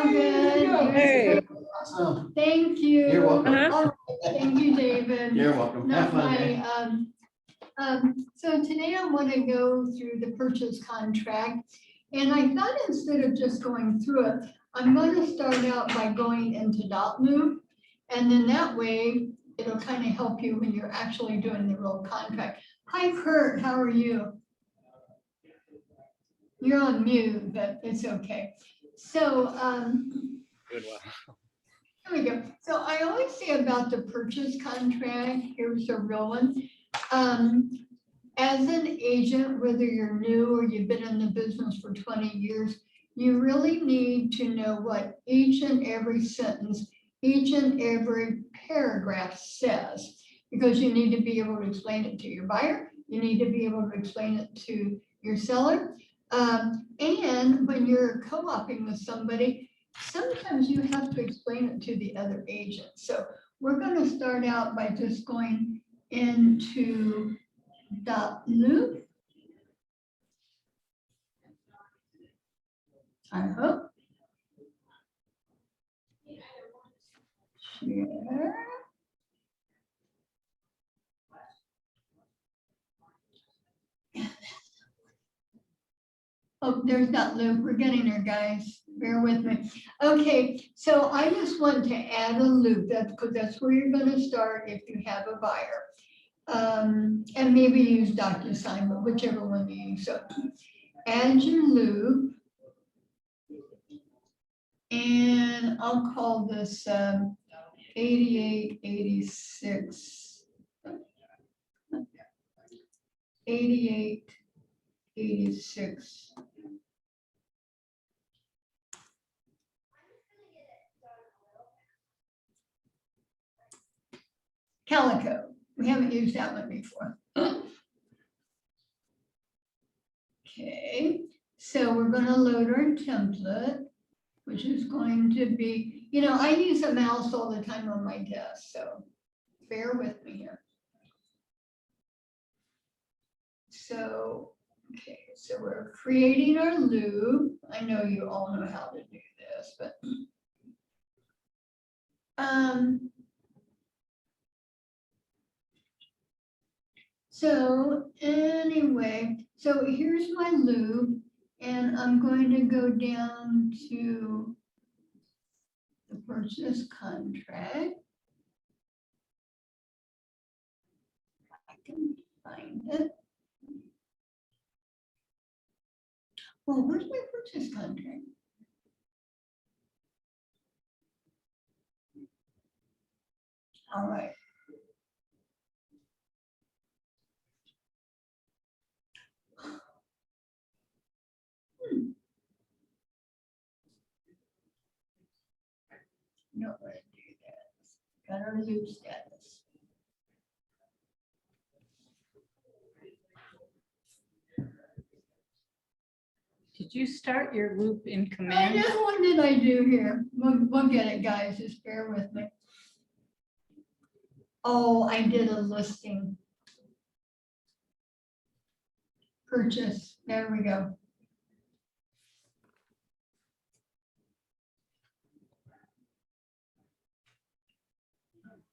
I'm good. Hey. Awesome. Thank you. You're welcome. All right. Thank you, David. You're welcome. Have Not fun. eh? my, so today I want to go through the purchase contract. And I thought instead of just going through it, I'm going to start out by going into .loop. And then that way, it'll kind of help you when you're actually doing the real contract. Hi Kurt, how are you? You're on mute, but it's okay. So, Good one. there we go. So I always say about the purchase contract, here's a real one. As an agent, whether you're new or you've been in the business for 20 years, you really need to know what each and every sentence, each and every paragraph says, because you need to be able to explain it to your buyer. You need to be able to explain it to your seller. And when you're co-oping with somebody, sometimes you have to explain it to the other agent. So we're going to start out by just going into .loop. I hope. Share. Oh, there's .loop. We're getting there, guys. Bear with me. Okay, so I just want to add a loop. That's because that's where you're going to start if you have a buyer. And maybe use DocuSign, but whichever one you use. So add your loop. And I'll call this 8886. 8886. Calico. We haven't used that one before. Okay, so we're going to load our template, which is going to be, you know, I use a mouse all the time on my desk, so bear with me here. So, okay, so we're creating our loop. I know you all know how to do this, but so anyway, so here's my loop, and I'm going to go down to the purchase contract. I can find it. Well, where's my purchase contract? All right. No way to do that. Got our loop status. Did you start your loop in I command? know, what did I do here? We'll get it, guys. Just bear with me. Oh, I did a listing. Purchase. There we go.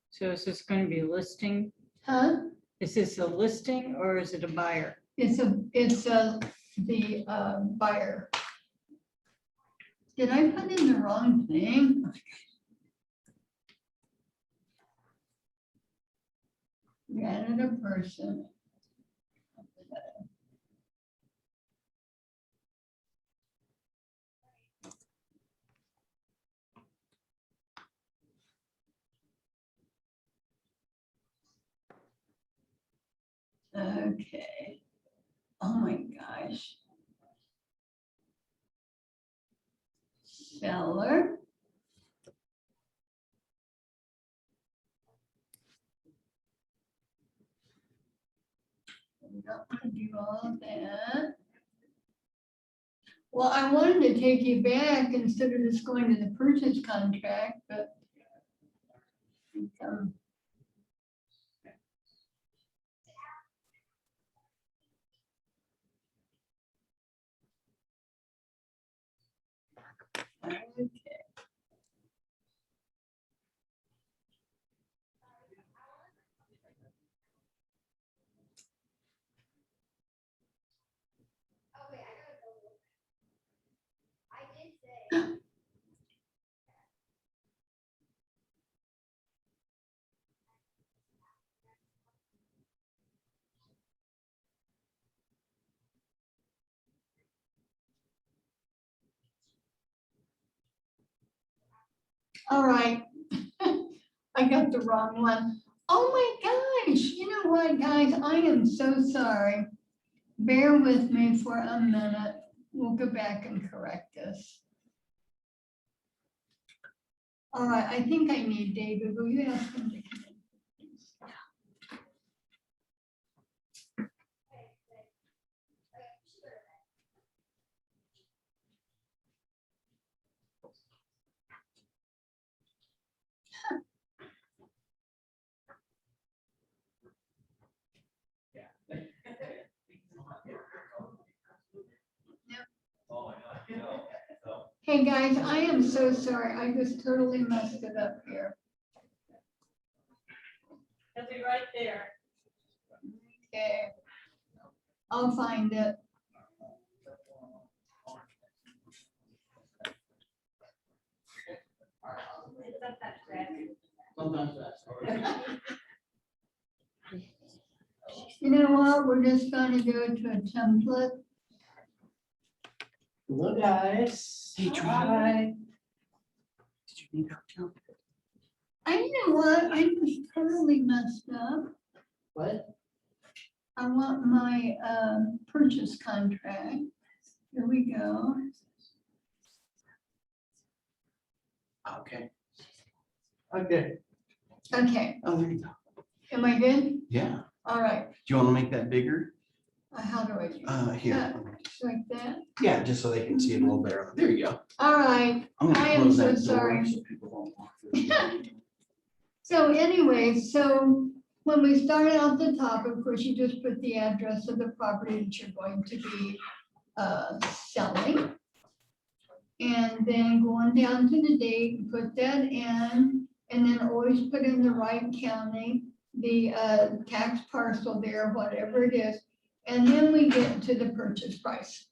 So is this going to be a listing? Huh? Is this a listing or is it a buyer? It's the buyer. Did I put in the wrong thing? We added a person. Okay. Oh my gosh. Seller. We don't want to do all of that. Well, I wanted to take you back instead of just going to the purchase contract, but okay. All right. I got the wrong one. Oh my gosh, you know what, guys? I am so sorry. Bear with me for a minute. We'll go back and correct this. All right, I think I need David. Will you ask him to come in, please? Hey, guys, I am so sorry. I just totally messed it up here. It'll be right there. Okay. I'll find it. You know what? We're just going to go to a template. Hello, guys. Hey, Troy. Hi. Did you need help, Joe? You know what? I just totally messed up. What? I want my purchase contract. Here we go. Okay. Okay. Okay, Oh, there you go. am I good? Yeah. All right. Do you want to make that bigger? How do I do? Here. Just like that? Yeah, just so they can see it a little better. There you go. All right. I'm gonna I am close so that door sorry. so people don't walk through. So anyway, so when we start out the top, of course, you just put the address of the property that you're going to be selling. And then going down to the date, put that in, and then always put in the right county, the tax parcel there, whatever it is. And then we get to the purchase price.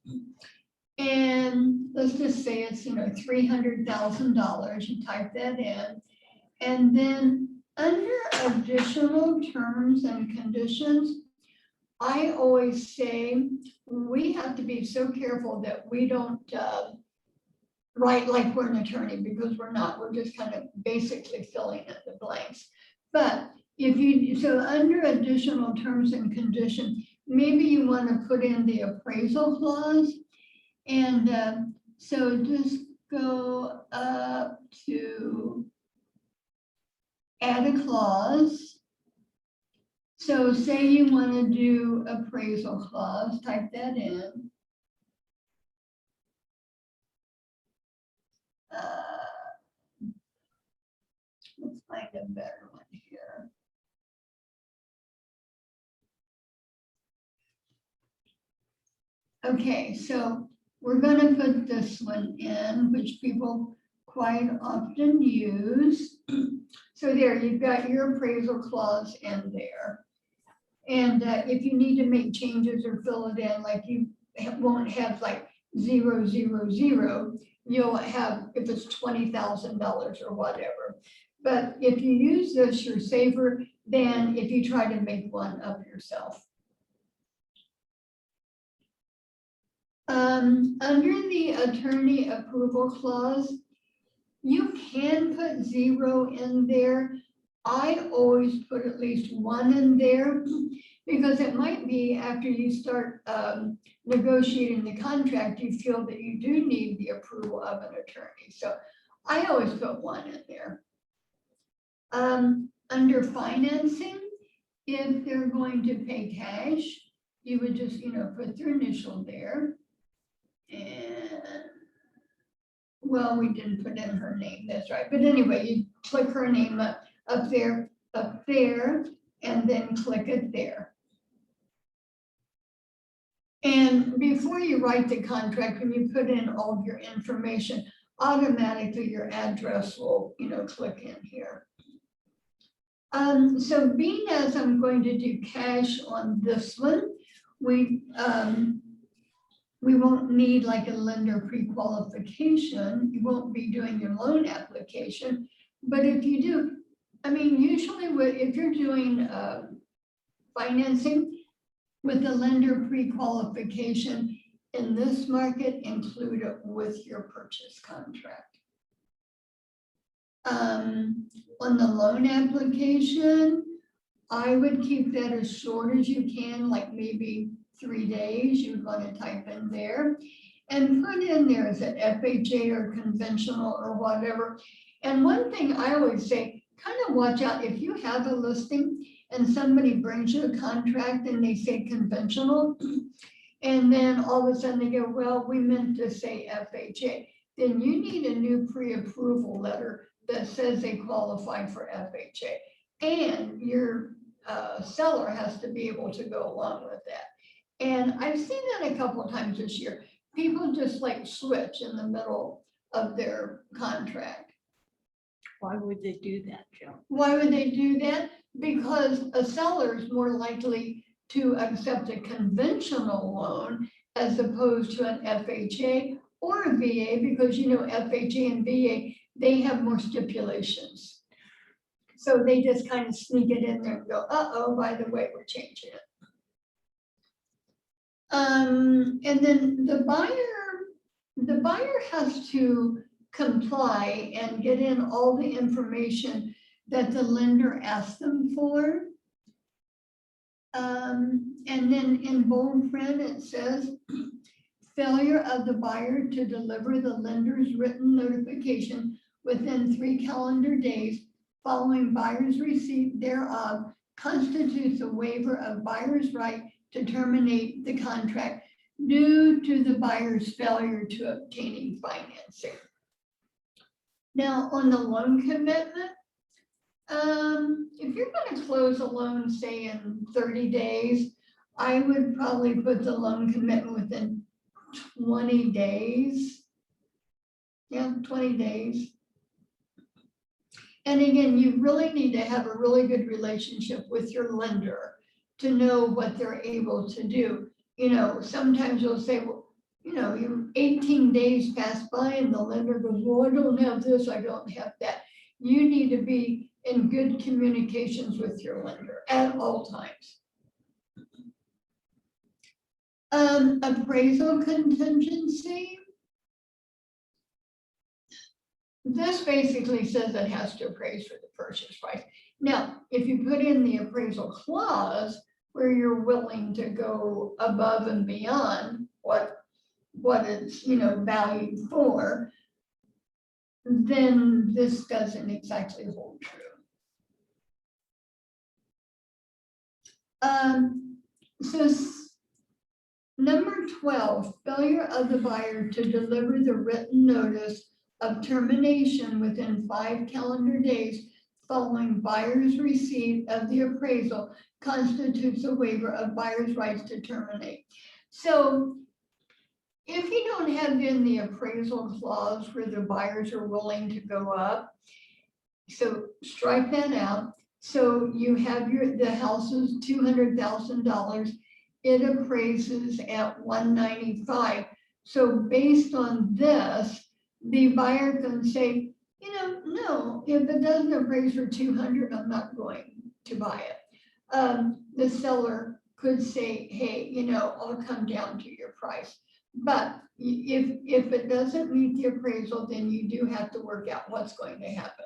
And let's just say it's, $300,000, you type that in. And then under additional terms and conditions, I always say we have to be so careful that we don't write like we're an attorney, because we're not. We're just kind of basically filling in the blanks. But so under additional terms and conditions, maybe you want to put in the appraisal clause. And so just go up to add a clause. So say you want to do appraisal clause, type that in. Let's find a better one here. Okay, so we're going to put this one in, which people quite often use. So there, you've got your appraisal clause in there. And if you need to make changes or fill it in, like you won't have like 000, you'll have, if it's $20,000 or whatever. But if you use this, you're safer than if you try to make one up yourself. Under the attorney approval clause, you can put 0 in there. I always put at least 1 in there, because it might be after you start negotiating the contract, you feel that you do need the approval of an attorney. So I always put 1 in there. Under financing, if they're going to pay cash, you would just, put their initial there. And well, we didn't put in her name, that's right. But anyway, you click her name up there, and then click it there. And before you write the contract, when you put in all of your information, automatically your address will, click in here. So being as I'm going to do cash on this one, we won't need like a lender pre-qualification. You won't be doing your loan application. But if you do, usually if you're doing financing with a lender pre-qualification in this market, include it with your purchase contract. On the loan application, I would keep that as short as you can, like maybe 3 days, you'd want to type in there. And put in there, is it FHA or conventional or whatever? And one thing I always say, kind of watch out, if you have a listing and somebody brings you a contract and they say conventional, and then all of a sudden they go, well, we meant to say FHA, then you need a new pre-approval letter that says they qualify for FHA. And your seller has to be able to go along with that. And I've seen that a couple of times this year. People just like switch in the middle of their contract. Why would they do that, Joe? Why would they do that? Because a seller is more likely to accept a conventional loan as opposed to an FHA or a VA, because you know FHA and VA, they have more stipulations. So they just kind of sneak it in there and go, uh-oh, by the way, we're changing it. And then the buyer has to comply and get in all the information that the lender asked them for. And then in bold print, it says, failure of the buyer to deliver the lender's written notification within 3 calendar days following buyer's receipt thereof constitutes a waiver of buyer's right to terminate the contract due to the buyer's failure to obtaining financing. Now, on the loan commitment, if you're going to close a loan, say in 30 days, I would probably put the loan commitment within 20 days. Yeah, 20 days. And again, you really need to have a really good relationship with your lender to know what they're able to do. You know, sometimes you'll say, well, you know, you 18 days pass by and the lender goes, well, I don't have this, I don't have that. You need to be in good communications with your lender at all times. Appraisal contingency. This basically says it has to appraise for the purchase price. Now, if you put in the appraisal clause where you're willing to go above and beyond what it's, you know, valued for, then this doesn't exactly hold true. So number 12, failure of the buyer to deliver the written notice of termination within 5 calendar days following buyer's receipt of the appraisal constitutes a waiver of buyer's rights to terminate. So if you don't have in the appraisal clause where the buyers are willing to go up, so strike that out. So you have the house is $200,000, it appraises at 195. So based on this, the buyer can say, you know, no, if it doesn't appraise for 200, I'm not going to buy it. The seller could say, hey, you know, I'll come down to your price. But if it doesn't meet the appraisal, then you do have to work out what's going to happen.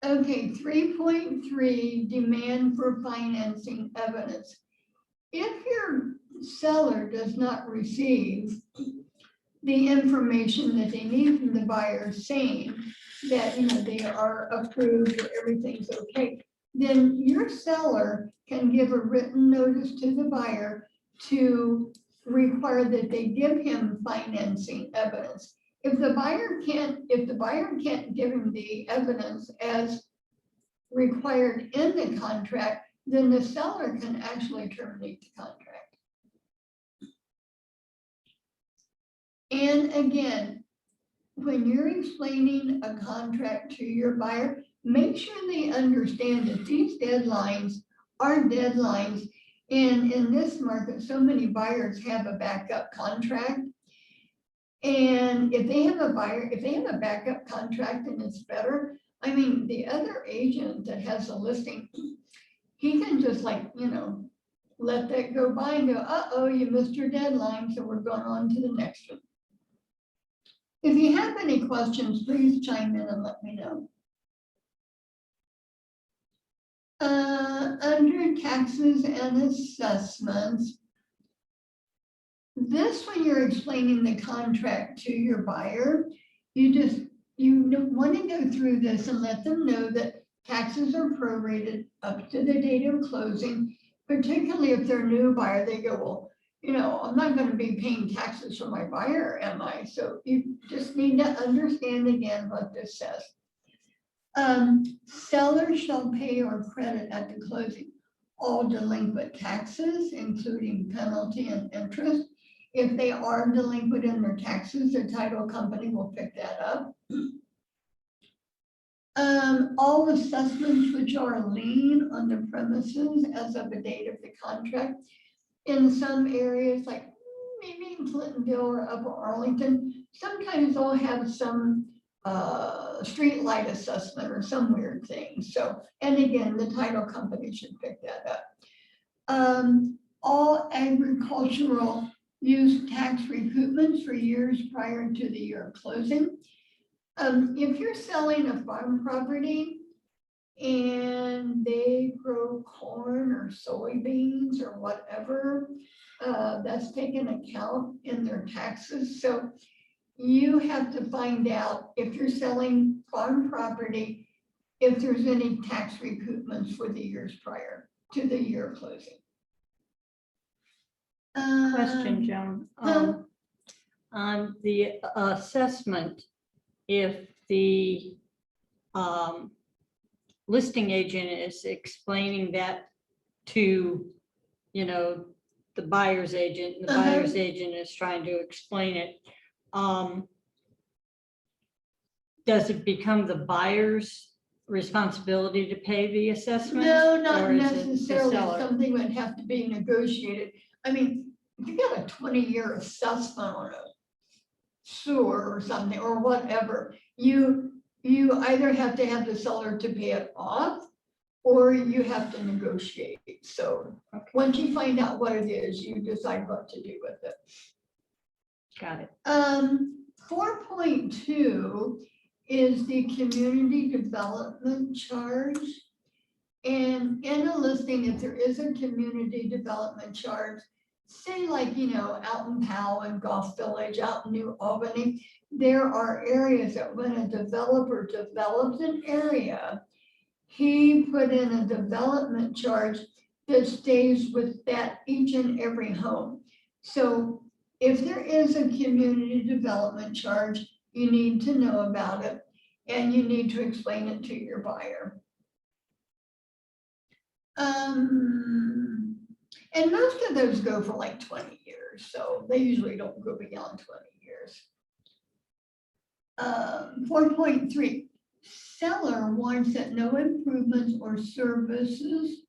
Okay, 3.3, demand for financing evidence. If your seller does not receive the information that they need from the buyer saying that, you know, they are approved or everything's okay, then your seller can give a written notice to the buyer to require that they give him financing evidence. If the buyer can't give him the evidence as required in the contract, then the seller can actually terminate the contract. And again, when you're explaining a contract to your buyer, make sure they understand that these deadlines are deadlines. And in this market, so many buyers have a backup contract. And if they have a backup contract and it's better, I mean, the other agent that has a listing, he can just like, you know, let that go by and go, uh-oh, you missed your deadline, so we're going on to the next one. If you have any questions, please chime in and let me know. Under taxes and assessments, this, when you're explaining the contract to your buyer, you want to go through this and let them know that taxes are prorated up to the date of closing, particularly if they're a new buyer. They go, well, you know, I'm not going to be paying taxes for my buyer, am I? So you just need to understand again what this says. Seller shall pay or credit at the closing all delinquent taxes, including penalty and interest. If they are delinquent in their taxes, the title company will pick that up. All assessments which are lien on the premises as of the date of the contract. In some areas, like maybe in Clintonville or Upper Arlington, sometimes they'll have some street light assessment or some weird thing. So, and again, the title company should pick that up. All agricultural use tax recoupments for years prior to the year of closing. If you're selling a farm property and they grow corn or soybeans or whatever, that's taken account in their taxes. So you have to find out, if you're selling farm property, if there's any tax recoupments for the years prior to the year of closing. Question, Joan. On the assessment, if the listing agent is explaining that to, you know, the buyer's agent, and the buyer's agent is trying to explain it, does it become the buyer's responsibility to pay the assessment? No, not or is it the necessarily. seller? Something would have to be negotiated. I mean, if you got a 20-year assessment on a sewer or something or whatever, you either have to have the seller to pay it off, or you have to negotiate. So once you find out what it is, you decide what to do with it. Got it. 4.2 is the community development charge. And in a listing, if there is a community development charge, say like, you know, out in Powell and Golf Village, out in New Albany, there are areas that when a developer develops an area, he put in a development charge that stays with that each and every home. So if there is a community development charge, you need to know about it and you need to explain it to your buyer. And most of those go for like 20 years, so they usually don't go beyond 20 years. 4.3, seller warns that no improvements or services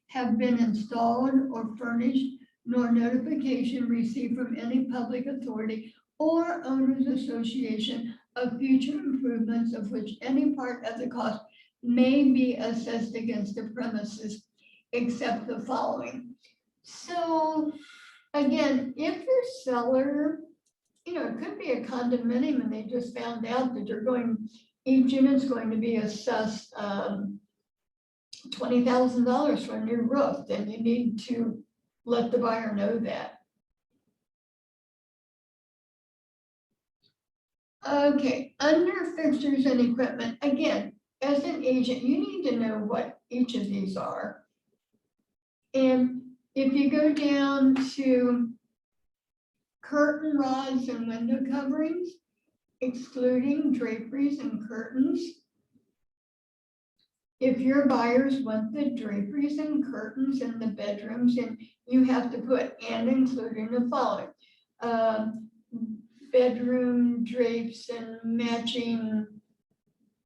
have been installed or furnished, nor notification received from any public authority or owners association of future improvements of which any part of the cost may be assessed against the premises, except the following. So again, if your seller, you know, it could be a condominium and they just found out that each unit's going to be assessed $20,000 for a new roof, then you need to let the buyer know that. Okay, under fixtures and equipment, again, as an agent, you need to know what each of these are. And if you go down to curtain rods and window coverings, excluding draperies and curtains, if your buyers want the draperies and curtains in the bedrooms, and you have to put and including the following. Bedroom drapes and matching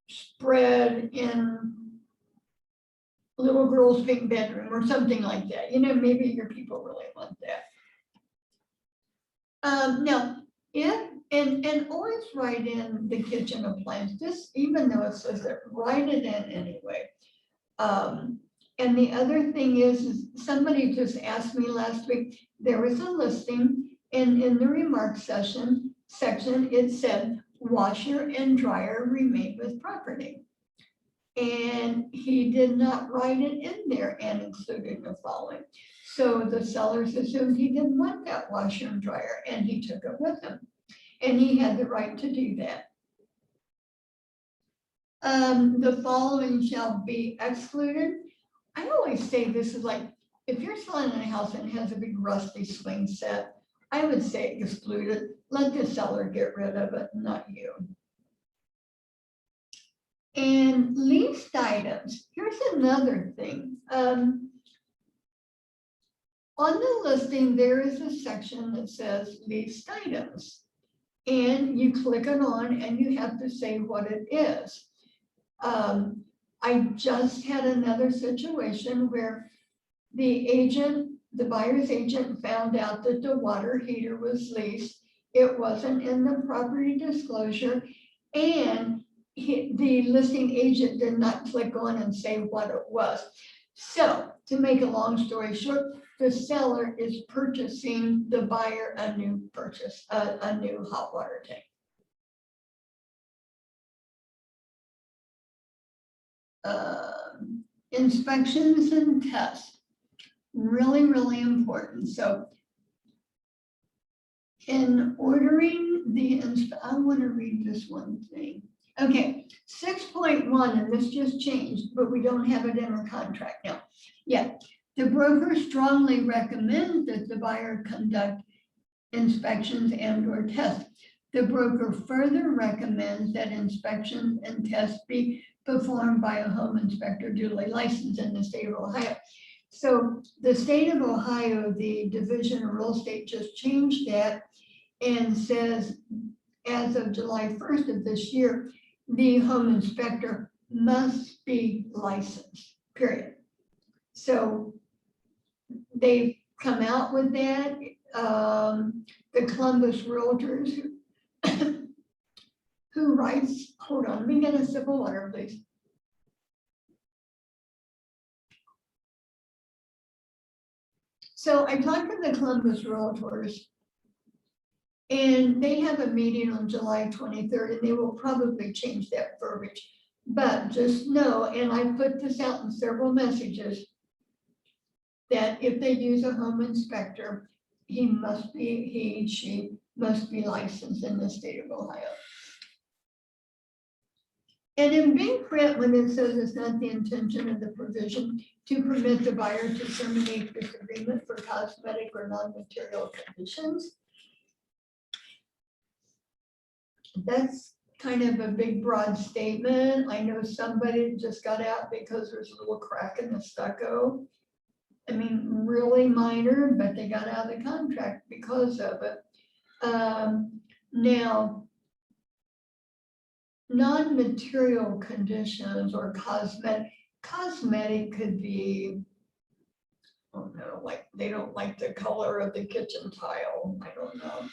spread in little girl's pink bedroom or something like that. You know, maybe your people really want that. Now, if, and always write in the kitchen appliance, just even though it says that, write it in anyway. And the other thing is somebody just asked me last week, there was a listing and in the remarks session, section, it said washer and dryer remain with property. And he did not write it in there and included the following. So the sellers assumed he didn't want that washer and dryer, and he took it with him. And he had the right to do that. The following shall be excluded. I always say this is like, if you're selling a house and it has a big rusty swing set, I would say exclude it. Let the seller get rid of it, not you. And leased items, here's another thing. On the listing, there is a section that says leased items. And you click it on and you have to say what it is. I just had another situation where the buyer's agent found out that the water heater was leased. It wasn't in the property disclosure, and the listing agent did not click on and say what it was. So to make a long story short, the seller is purchasing the buyer a new hot water tank. Inspections and tests, really, really important. So in ordering I want to read this one thing. Okay, 6.1, and this just changed, but we don't have it in our contract now. Yeah, the broker strongly recommends that the buyer conduct inspections and/or tests. The broker further recommends that inspections and tests be performed by a home inspector duly licensed in the state of Ohio. So the state of Ohio, the Division of Real Estate just changed that and says, as of July 1st of this year, the home inspector must be licensed, period. So they've come out with that. The Columbus Realtors who writes, hold on, let me get a sip of water, please. So I talked to the Columbus Realtors, and they have a meeting on July 23rd, and they will probably change that verbiage. But just know, and I put this out in several messages, that if they use a home inspector, she must be licensed in the state of Ohio. And in big print, when it says it's not the intention of the provision to permit the buyer to terminate this agreement for cosmetic or non-material conditions, that's kind of a big, broad statement. I know somebody just got out because there's a little crack in the stucco. I mean, really minor, but they got out of the contract because of it. Now, non-material conditions or cosmetic could be, I don't know, like they don't like the color of the kitchen tile. I don't know.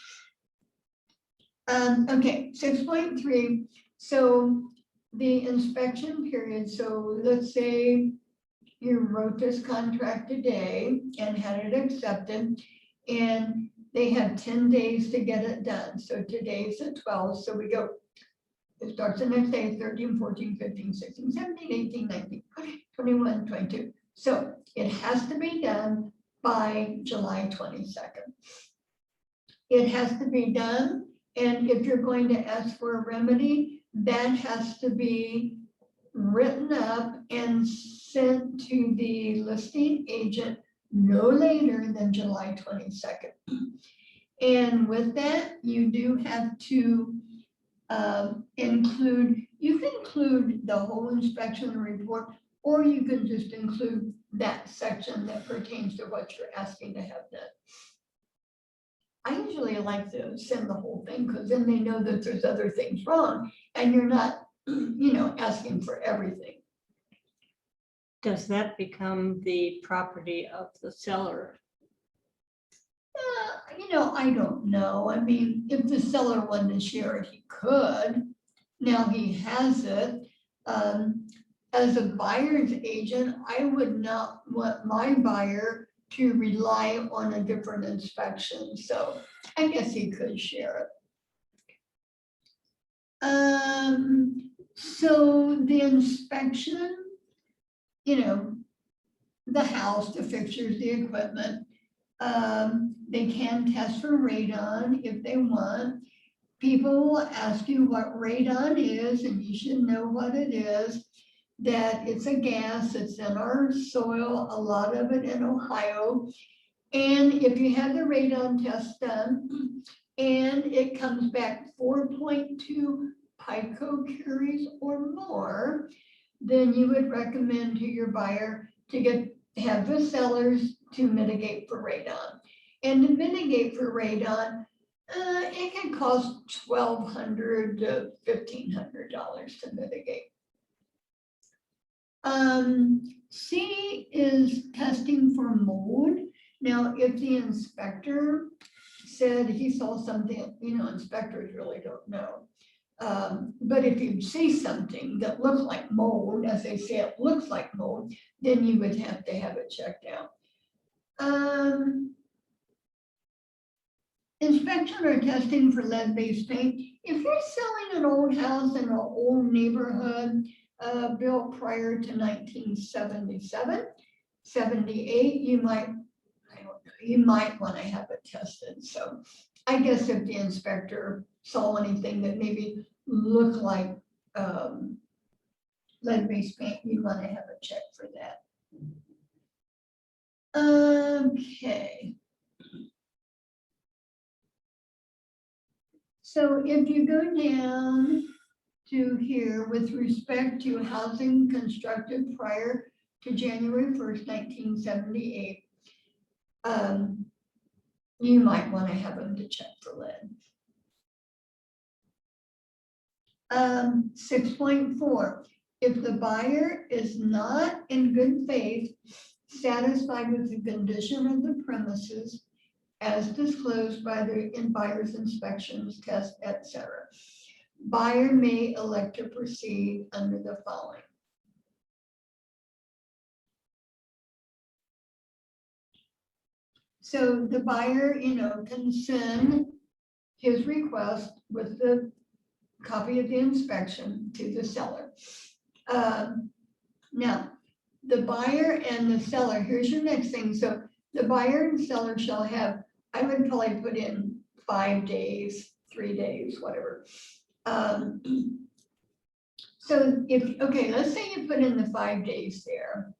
Okay, 6.3. So the inspection period. So let's say you wrote this contract today and had it accepted, and they have 10 days to get it done. So today's the 12th. So we go, it starts the next day, 13, 14, 15, 16, 17, 18, 19, 21, 22. So it has to be done by July 22nd. It has to be done. And if you're going to ask for a remedy, that has to be written up and sent to the listing agent no later than July 22nd. And with that, you do have to you can include the whole inspection report, or you can just include that section that pertains to what you're asking to have done. I usually like to send the whole thing because then they know that there's other things wrong and you're not, asking for everything. Does that become the property of the seller? I don't know. I mean, if the seller wanted to share it, he could. Now he has it. As a buyer's agent, I would not want my buyer to rely on a different inspection. So I guess he could share it. So the inspection, the house, the fixtures, the equipment, they can test for radon if they want. People will ask you what radon is, and you should know what it is. That it's a gas, it's in our soil, a lot of it in Ohio. And if you have the radon test done and it comes back 4.2 picocuries or more, then you would recommend to your buyer to have the sellers to mitigate for radon. And to mitigate for radon, it can cost $1,200 to $1,500 to mitigate. C is testing for mold. Now, if the inspector said he saw something, inspectors really don't know. But if you see something that looks like mold, as they say it looks like mold, then you would have to have it checked out. Inspection or testing for lead-based paint. If you're selling an old house in an old neighborhood built prior to 1977, 78, you might want to have it tested. So I guess if the inspector saw anything that maybe looked like lead-based paint, you want to have a check for that. Okay. So if you go down to here with respect to housing constructed prior to January 1st, 1978, you might want to have them to check for lead. 6.4, if the buyer is not in good faith satisfied with the condition of the premises as disclosed by the buyer's inspections, test, etc., buyer may elect to proceed under the following. So the buyer, can send his request with the copy of the inspection to the seller. Now, the buyer and the seller, here's your next thing. So the buyer and seller shall have, I would probably put in 5 days, 3 days, whatever. So let's say you put in the 5 days there.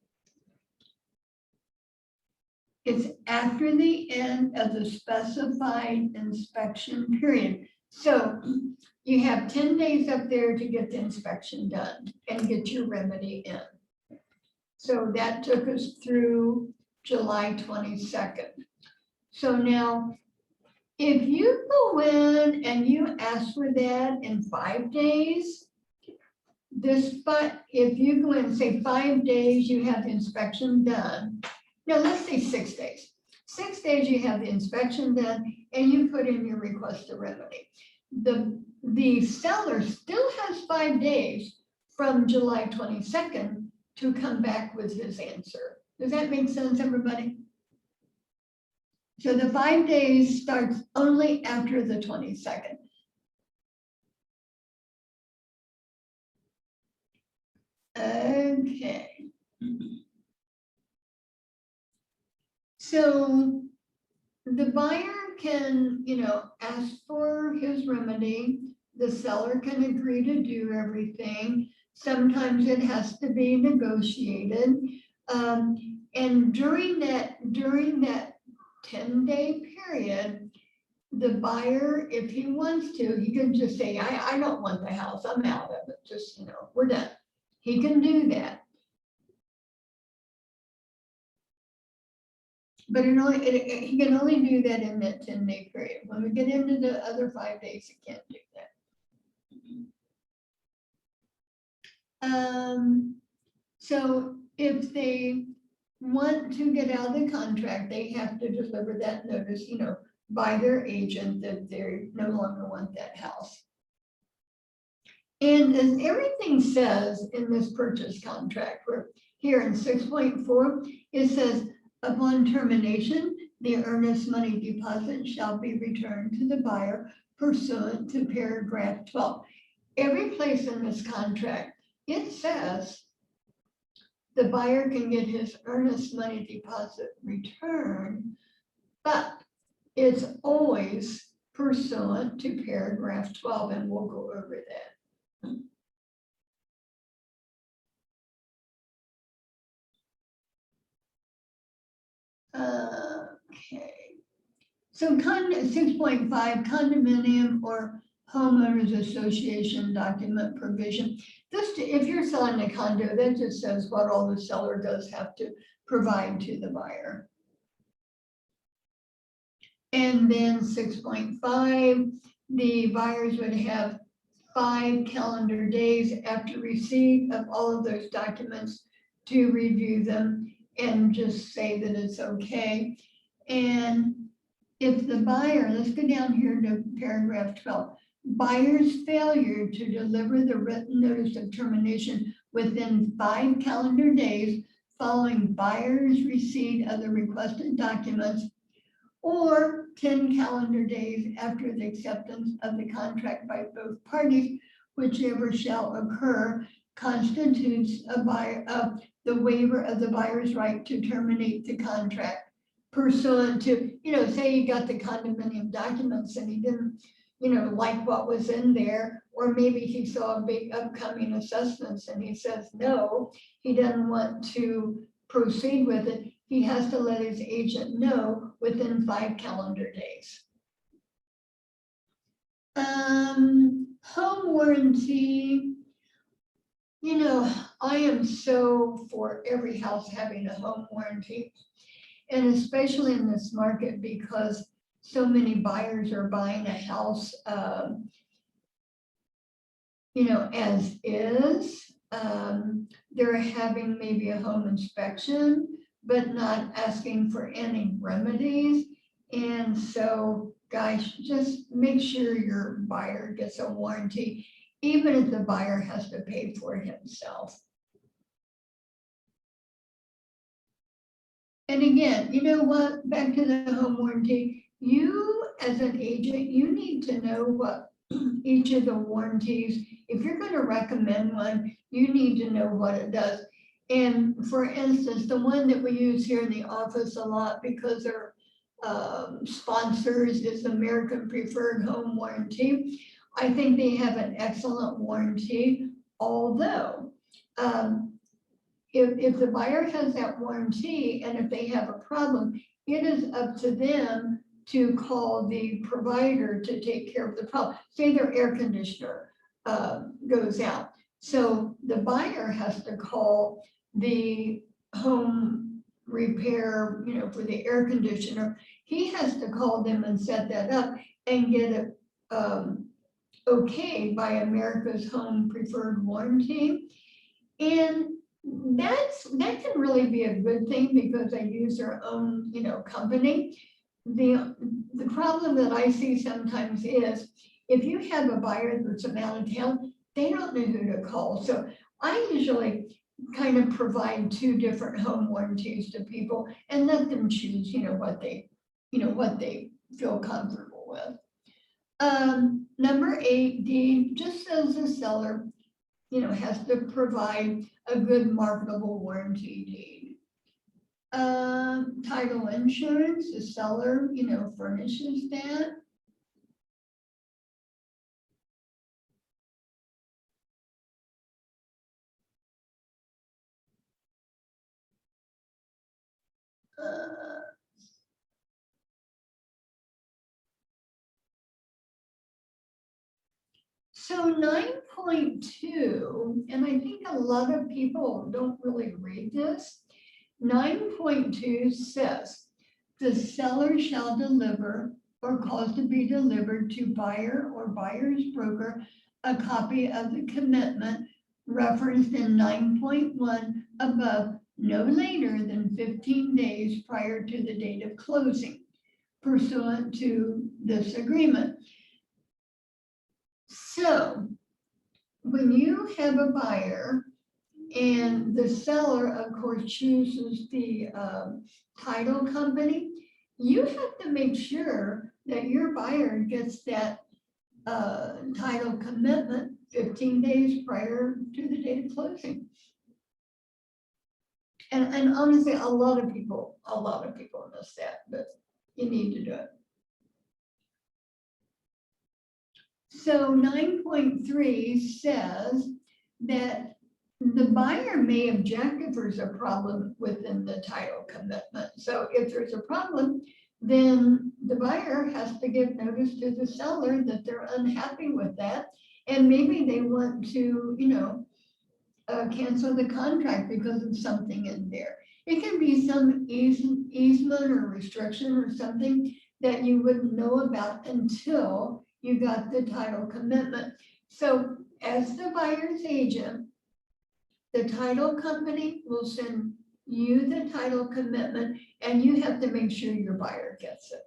It's after the end of the specified inspection period. So you have 10 days up there to get the inspection done and get your remedy in. So that took us through July 22nd. So now, if you go in and you ask for that in 5 days, if you go in and say 5 days, you have the inspection done. Now, let's say 6 days. 6 days, you have the inspection done and you put in your request to remedy. The seller still has 5 days from July 22nd to come back with his answer. Does that make sense, everybody? So the 5 days starts only after the 22nd. Okay. So the buyer can, ask for his remedy. The seller can agree to do everything. Sometimes it has to be negotiated. And during that 10-day period, the buyer, if he wants to, he can just say, I don't want the house, I'm out of it, just, we're done. He can do that. But he can only do that in that 10-day period. When we get into the other 5 days, he can't do that. So if they want to get out of the contract, they have to deliver that notice, by their agent that they no longer want that house. And as everything says in this purchase contract, where here in 6.4, it says, upon termination, the earnest money deposit shall be returned to the buyer pursuant to paragraph 12. every place in this contract, it says the buyer can get his earnest money deposit returned, but it's always pursuant to paragraph 12, and we'll go over that. Okay. So 6.5 condominium or homeowners association document provision. Just if you're selling a condo, that just says what all the seller does have to provide to the buyer. And then 6.5, the buyers would have 5 calendar days after receipt of all of those documents to review them and just say that it's okay. And if the buyer, let's go down here to paragraph 12, buyer's failure to deliver the written notice of termination within 5 calendar days following buyer's receipt of the requested documents, or 10 calendar days after the acceptance of the contract by both parties, whichever shall occur, constitutes the waiver of the buyer's right to terminate the contract pursuant to, say you got the condominium documents and he didn't, like what was in there, or maybe he saw a big upcoming assessments and he says, no, he doesn't want to proceed with it. He has to let his agent know within 5 calendar days. Home warranty, I am so for every house having a home warranty. And especially in this market, because so many buyers are buying a house, as is. They're having maybe a home inspection, but not asking for any remedies. And so, guys, just make sure your buyer gets a warranty, even if the buyer has to pay for it himself. And again, you know what, back to the home warranty, you as an agent, you need to know what each of the warranties, if you're going to recommend one, you need to know what it does. And for instance, the one that we use here in the office a lot because they're sponsors is American Preferred Home Warranty. I think they have an excellent warranty, although if the buyer has that warranty and if they have a problem, it is up to them to call the provider to take care of the problem. Say their air conditioner goes out. So the buyer has to call the home repair, for the air conditioner. He has to call them and set that up and get it okayed by America's Home Preferred Warranty. And that can really be a good thing because they use their own, company. The problem that I see sometimes is if you have a buyer that's out of town, they don't know who to call. So I usually kind of provide 2 different home warranties to people and let them choose, what they feel comfortable with. Number 8D just says the seller, has to provide a good marketable warranty deed. Title insurance, the seller, furnishes that. So 9.2, and I think a lot of people don't really read this. 9.2 says, the seller shall deliver or cause to be delivered to buyer or buyer's broker a copy of the commitment referenced in 9.1 above no later than 15 days prior to the date of closing pursuant to this agreement. So when you have a buyer and the seller, of course, chooses the title company, you have to make sure that your buyer gets that title commitment 15 days prior to the date of closing. And honestly, a lot of people miss that, but you need to do it. So 9.3 says that the buyer may object if there's a problem within the title commitment. So if there's a problem, then the buyer has to give notice to the seller that they're unhappy with that. And maybe they want to, cancel the contract because of something in there. It can be some easement or restriction or something that you wouldn't know about until you got the title commitment. So as the buyer's agent, the title company will send you the title commitment and you have to make sure your buyer gets it.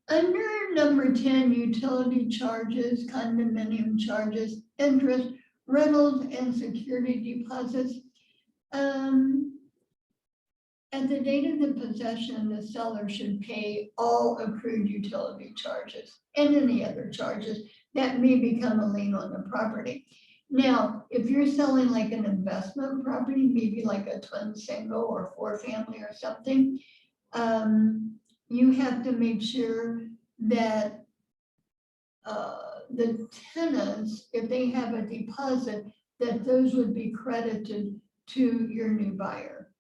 Under number 10, utility charges, condominium charges, interest, rentals, and security deposits. At the date of the possession, the seller should pay all accrued utility charges and any other charges that may become a lien on the property. Now, if you're selling like an investment property, maybe like a twin single or 4-family or something, you have to make sure that the tenants, if they have a deposit, that those would be credited to your new buyer.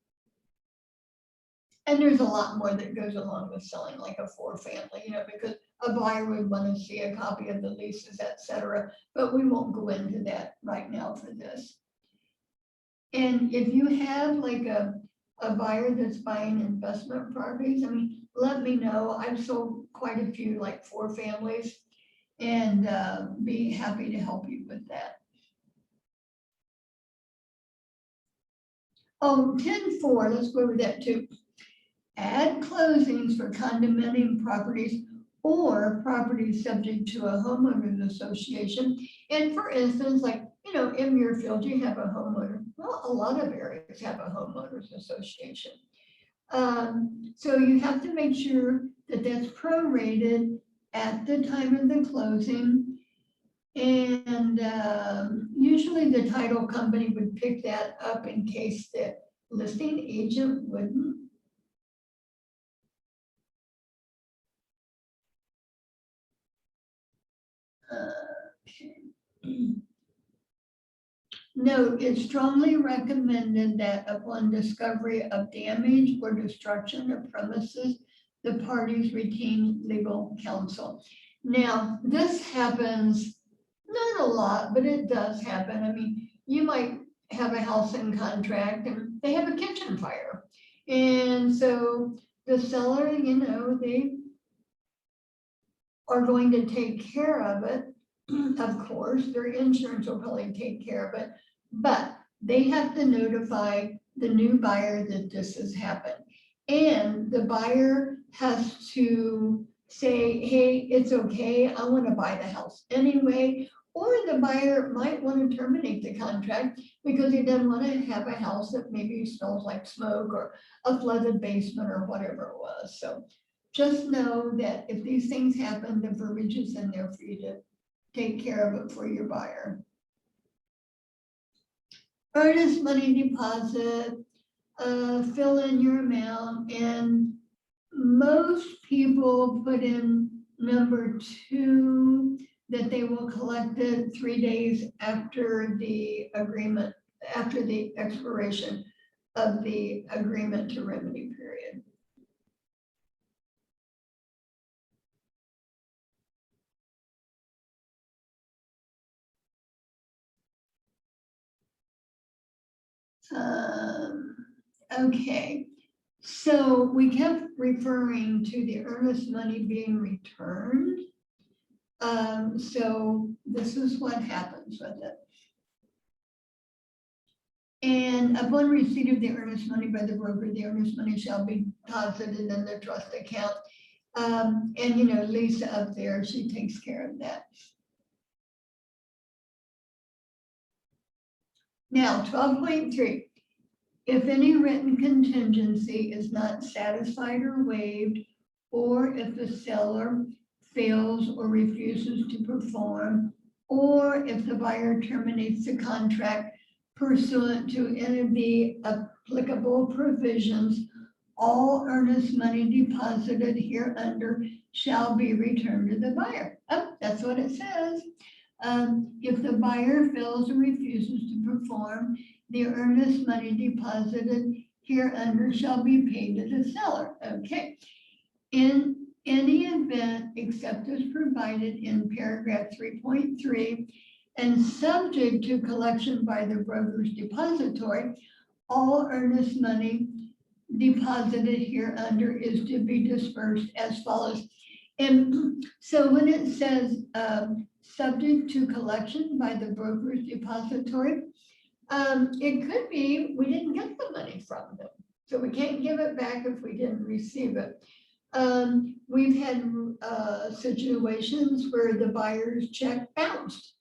And there's a lot more that goes along with selling like a 4-family, because a buyer would want to see a copy of the leases, et cetera, but we won't go into that right now for this. And if you have like a buyer that's buying investment properties, let me know. I've sold quite a few like 4-families and be happy to help you with that. Oh, 10.4, let's go over that too. Add closings for condominium properties or properties subject to a homeowners association. And for instance, like, in Muirfield, you have a homeowner. Well, a lot of areas have a homeowners association. So you have to make sure that that's prorated at the time of the closing. And usually the title company would pick that up in case the listing agent wouldn't. Note, it's strongly recommended that upon discovery of damage or destruction of premises, the parties retain legal counsel. Now, this happens, not a lot, but it does happen. You might have a house in contract and they have a kitchen fire. And so the seller, they are going to take care of it. Of course, their insurance will probably take care of it, but they have to notify the new buyer that this has happened. And the buyer has to say, hey, it's okay, I want to buy the house anyway. Or the buyer might want to terminate the contract because he doesn't want to have a house that maybe smells like smoke or a flooded basement or whatever it was. So just know that if these things happen, the verbiage is in there for you to take care of it for your buyer. Earnest money deposit, fill in your amount, and most people put in number 2 that they will collect it 3 days after the agreement, after the expiration of the agreement to remedy period. Okay, so we kept referring to the earnest money being returned. So this is what happens with it. And upon receipt of the earnest money by the broker, the earnest money shall be deposited in the trust account. And Lisa up there, she takes care of that. Now, 12.3. if any written contingency is not satisfied or waived, or if the seller fails or refuses to perform, or if the buyer terminates the contract pursuant to any of the applicable provisions, all earnest money deposited hereunder shall be returned to the buyer. Oh, that's what it says. If the buyer fails or refuses to perform, the earnest money deposited hereunder shall be paid to the seller. Okay. In any event, except as provided in paragraph 3.3, and subject to collection by the broker's depository, all earnest money deposited hereunder is to be dispersed as follows. And so when it says subject to collection by the broker's depository, it could be we didn't get the money from them, so we can't give it back if we didn't receive it. We've had situations where the buyer's check bounced.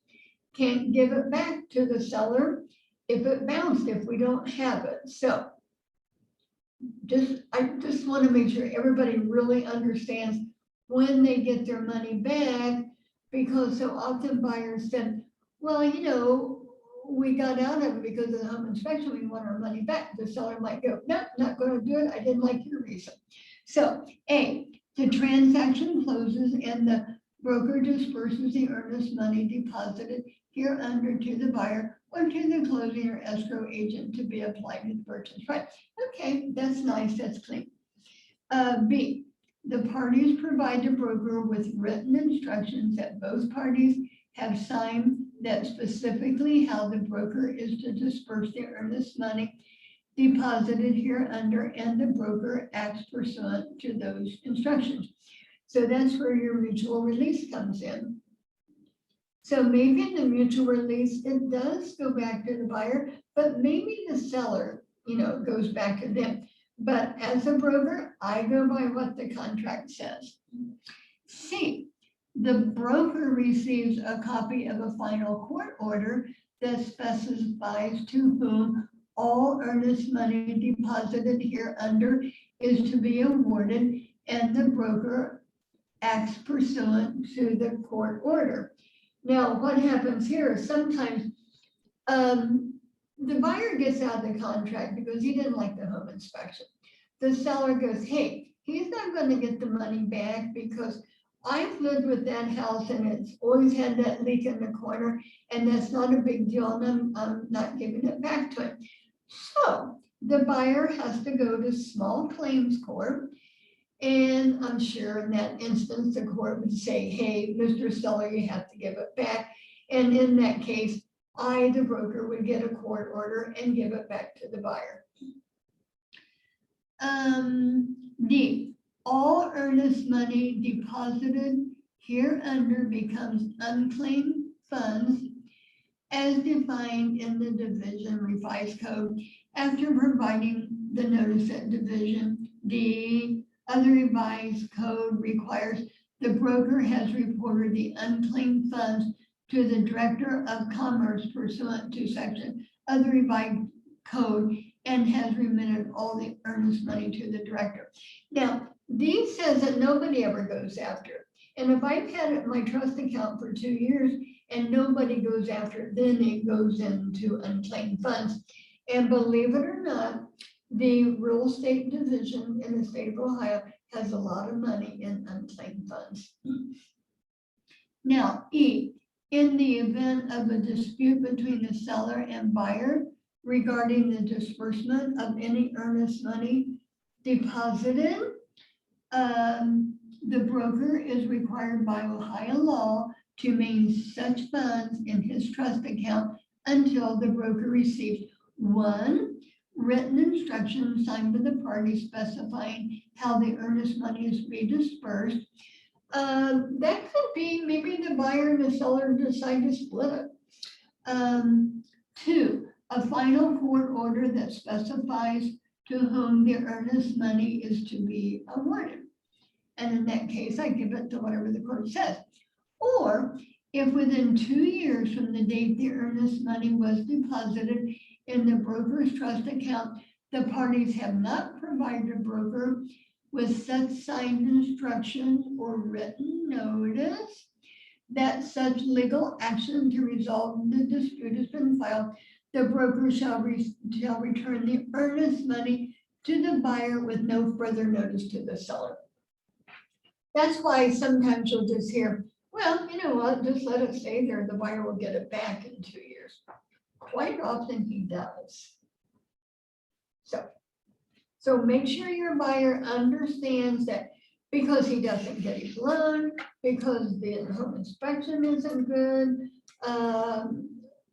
Can't give it back to the seller if it bounced, if we don't have it. So I just want to make sure everybody really understands when they get their money back, because so often buyers said, well, you know, we got out of it because of the home inspection, we want our money back. The seller might go, nope, not going to do it. I didn't like your reason. So A, the transaction closes and the broker disperses the earnest money deposited hereunder to the buyer or to the closing or escrow agent to be applied to the purchase price. Okay, that's nice, that's clean. B, the parties provide the broker with written instructions that both parties have signed that specifically how the broker is to disperse the earnest money deposited hereunder, and the broker acts pursuant to those instructions. So that's where your mutual release comes in. So maybe in the mutual release, it does go back to the buyer, but maybe the seller, you know, goes back to them. But as a broker, I go by what the contract says. C, the broker receives a copy of a final court order that specifies to whom all earnest money deposited hereunder is to be awarded, and the broker acts pursuant to the court order. Now, what happens here is sometimes the buyer gets out of the contract because he didn't like the home inspection. The seller goes, hey, he's not going to get the money back because I've lived with that house and it's always had that leak in the corner, and that's not a big deal, and I'm not giving it back to him. So the buyer has to go to small claims court, and I'm sure in that instance, the court would say, hey, Mr. Seller, you have to give it back. And in that case, I, the broker, would get a court order and give it back to the buyer. D, all earnest money deposited hereunder becomes unclaimed funds as defined in the division revised code after providing the notice at division. D, other revised code requires the broker has reported the unclaimed funds to the Director of Commerce pursuant to section other revised code and has remitted all the earnest money to the director. Now, D says that nobody ever goes after it. And if I've had it in my trust account for 2 years and nobody goes after it, then it goes into unclaimed funds. And believe it or not, the real estate division in the state of Ohio has a lot of money in unclaimed funds. Now, E, in the event of a dispute between the seller and buyer regarding the disbursement of any earnest money deposited, the broker is required by Ohio law to maintain such funds in his trust account until the broker receives one, written instructions signed by the party specifying how the earnest money is to be dispersed. That could be maybe the buyer and the seller decide to split it. Two, a final court order that specifies to whom the earnest money is to be awarded. And in that case, I give it to whatever the court says. Or if within 2 years from the date the earnest money was deposited in the broker's trust account, the parties have not provided a broker with such signed instructions or written notice that such legal action to resolve the dispute has been filed, the broker shall return the earnest money to the buyer with no further notice to the seller. That's why sometimes you'll just hear, well, you know what, just let it stay there, the buyer will get it back in 2 years. Quite often he does. So make sure your buyer understands that because he doesn't get his loan, because the home inspection isn't good,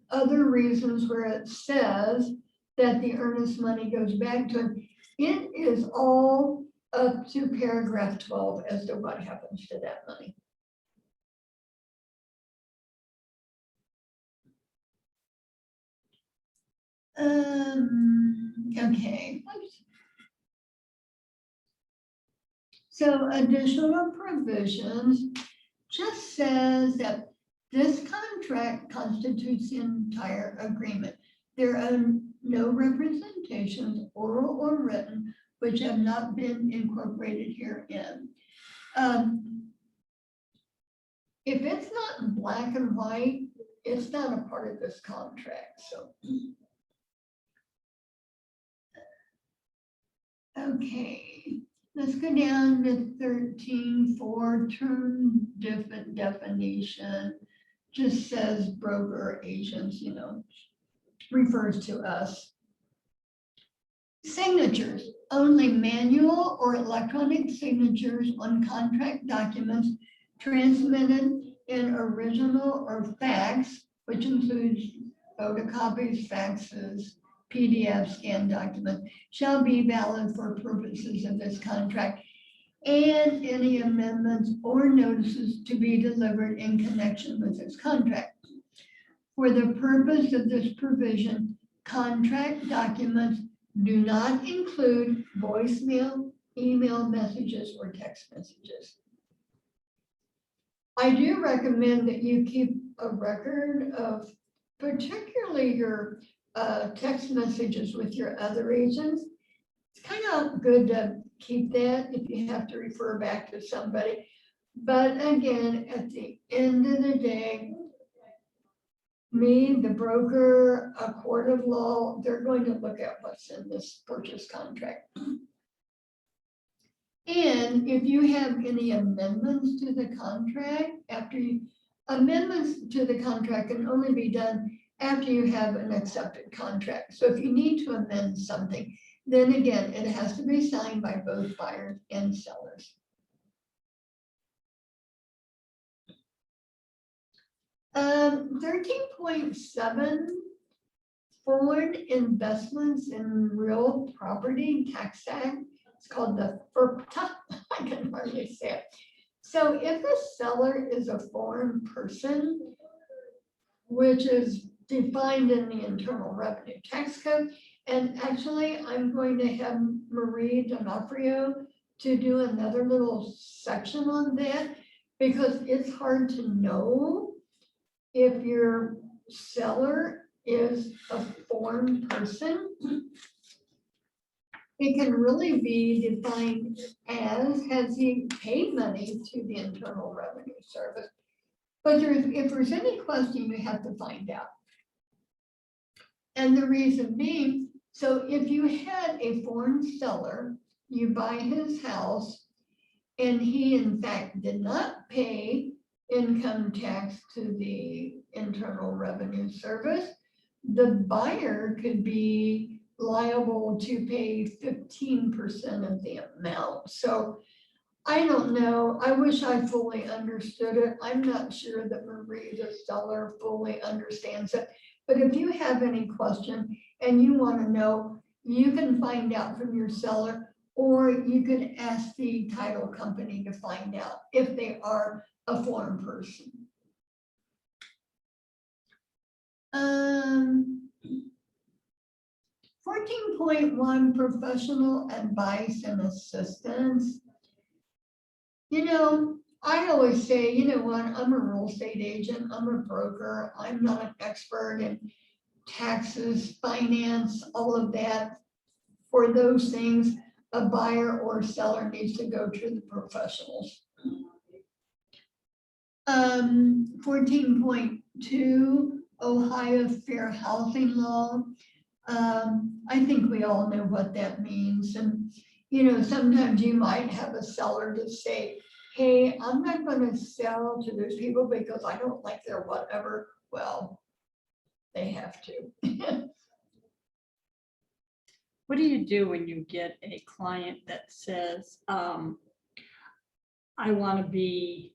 other reasons where it says that the earnest money goes back to him. It is all up to paragraph 12 as to what happens to that money. Okay. So additional provisions just says that this contract constitutes the entire agreement. There are no representations, oral or written, which have not been incorporated herein. If it's not in black and white, it's not a part of this contract, so. Okay, let's go down to 13.4, term definition. Just says broker or agents, you know, refers to us. Signatures, only manual or electronic signatures on contract documents transmitted in original or fax, which includes photocopies, faxes, PDF scanned documents, shall be valid for purposes of this contract, and any amendments or notices to be delivered in connection with this contract. For the purpose of this provision, contract documents do not include voicemail, email messages, or text messages. I do recommend that you keep a record of particularly your text messages with your other agents. It's kind of good to keep that if you have to refer back to somebody. But again, at the end of the day, me, the broker, a court of law, they're going to look at what's in this purchase contract. And if you have any amendments to the contract, amendments to the contract can only be done after you have an accepted contract. So if you need to amend something, then again, it has to be signed by both buyers and sellers. 13.7, foreign investments in real property tax act. It's called the FIRPTA. I can hardly say it. So if the seller is a foreign person, which is defined in the Internal Revenue Tax Code, and actually I'm going to have Marie D'Onofrio to do another little section on that, because it's hard to know if your seller is a foreign person. It can really be defined as, has he paid money to the Internal Revenue Service? But if there's any question, you have to find out. And the reason being, so if you had a foreign seller, you buy his house, and he in fact did not pay income tax to the Internal Revenue Service, the buyer could be liable to pay 15% of the amount. So I don't know. I wish I fully understood it. I'm not sure that Marie, the seller, fully understands it. But if you have any question and you want to know, you can find out from your seller, or you could ask the title company to find out if they are a foreign person. 14.1, professional advice and assistance. You know, I always say, you know what, I'm a real estate agent, I'm a broker, I'm not an expert in taxes, finance, all of that. for those things, a buyer or seller needs to go to the professionals. 14.2, Ohio Fair Housing Law. I think we all know what that means. And, you know, sometimes you might have a seller to say, hey, I'm not gonna sell to those people because I don't like their whatever. Well, they have to. What do you do when you get a client that says, I want to be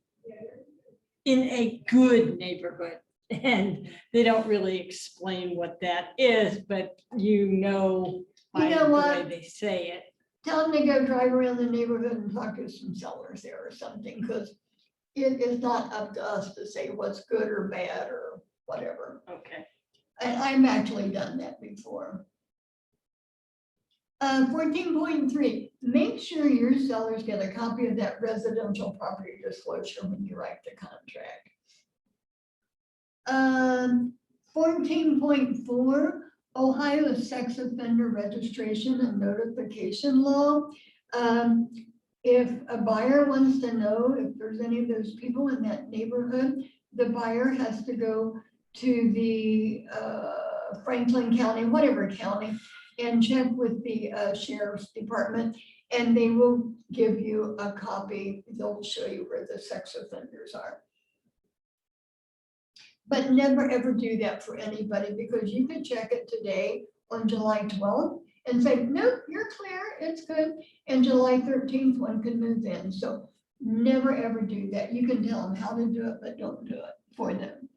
in a good neighborhood? And they don't really explain what that is, but you know by You know the what? way they say it. Tell them to go drive around the neighborhood and talk to some sellers there or something, because it is not up to us to say what's good or bad or whatever. Okay. And I've actually done that before. 14.3, make sure your sellers get a copy of that residential property disclosure when you write the contract. 14.4, Ohio Sex Offender Registration and Notification Law. If a buyer wants to know if there's any of those people in that neighborhood, the buyer has to go to the Franklin County, whatever county, and check with the sheriff's department, and they will give you a copy. They'll show you where the sex offenders are. But never ever do that for anybody, because you could check it today on July 12th and say, nope, you're clear, it's good. And July 13th, one could move in. So never ever do that. You can tell them how to do it, but don't do it for them.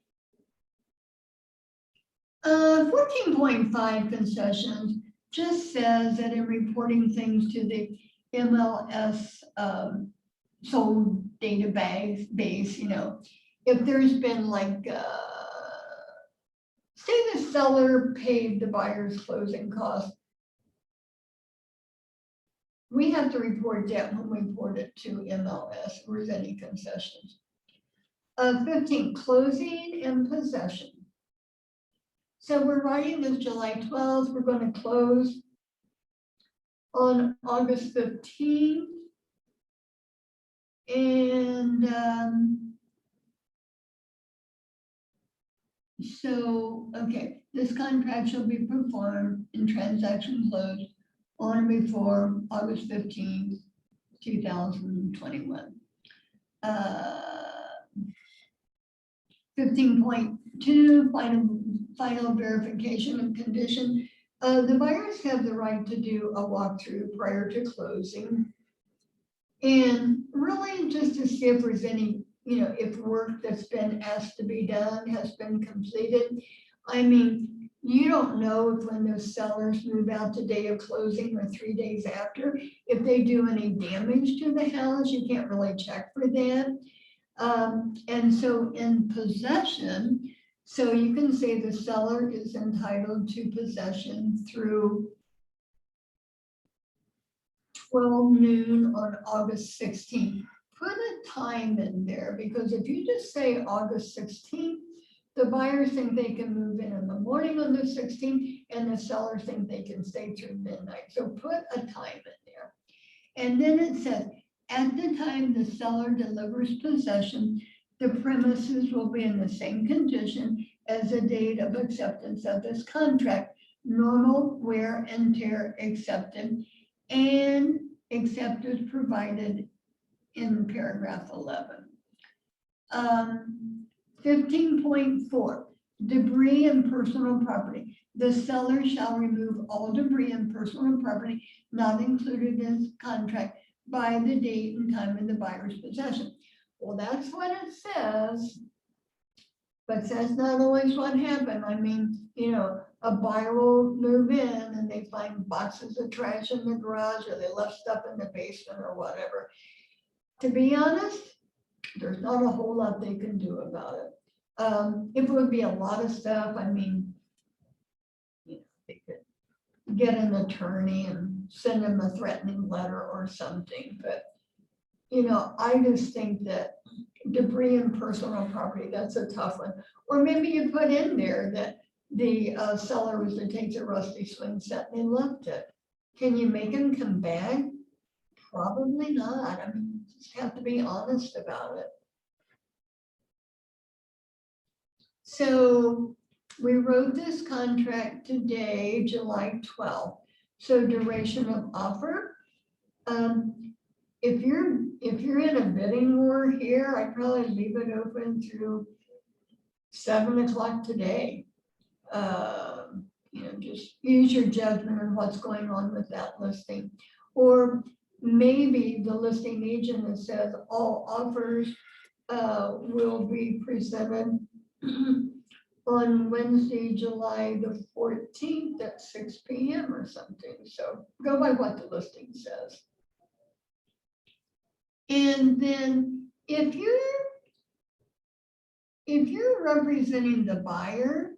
14.5 concessions just says that in reporting things to the MLS sold database, you know, if there's been like, say the seller paid the buyer's closing costs, we have to report that when we report it to MLS, if there's any concessions. 15, closing and possession. So we're writing this July 12th, we're going to close on August 15th. And so, okay, this contract shall be performed in transaction closed on or before August 15th, 2021. 15.2, final verification of condition. The buyers have the right to do a walkthrough prior to closing. And really just to see if there's any, you know, if work that's been asked to be done has been completed. I mean, you don't know if when those sellers move out the day of closing or 3 days after, if they do any damage to the house, you can't really check for that. And so in possession, so you can say the seller is entitled to possession through 12 noon on August 16th. Put a time in there, because if you just say August 16th, the buyers think they can move in the morning on the 16th, and the sellers think they can stay through midnight. So put a time in there. And then it says, at the time the seller delivers possession, the premises will be in the same condition as the date of acceptance of this contract. Normal wear and tear accepted, and except as provided in paragraph 11. 15.4, debris and personal property. The seller shall remove all debris and personal property not included in this contract by the date and time of the buyer's possession. Well, that's what it says, but that's not always what happened. I mean, you know, a buyer will move in and they find boxes of trash in the garage, or they left stuff in the basement or whatever. To be honest, there's not a whole lot they can do about it. If it would be a lot of stuff, I mean, you know, they could get an attorney and send them a threatening letter or something. But, you know, I just think that debris and personal property, that's a tough one. Or maybe you put in there that the seller was to take the rusty swing set and they left it. Can you make them come back? Probably not. I mean, you just have to be honest about it. So we wrote this contract today, July 12th. So duration of offer. If you're in a bidding war here, I'd probably leave it open through 7 o'clock today. Just use your judgment on what's going on with that listing. Or maybe the listing agent that says all offers will be presented on Wednesday, July the 14th at 6 p.m. or something. So go by what the listing says. And then if you're representing the buyer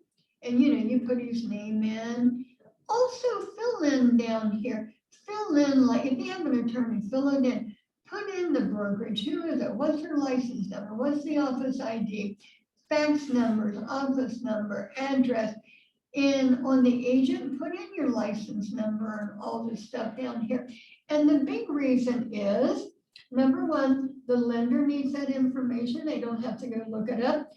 and you put his name in, also fill in down here, fill in, like if you have an attorney, fill it in, put in the brokerage, who is it, what's their license number, what's the office ID, fax numbers, office number, address. And on the agent, put in your license number and all this stuff down here. And the big reason is, number one, the lender needs that information. They don't have to go look it up.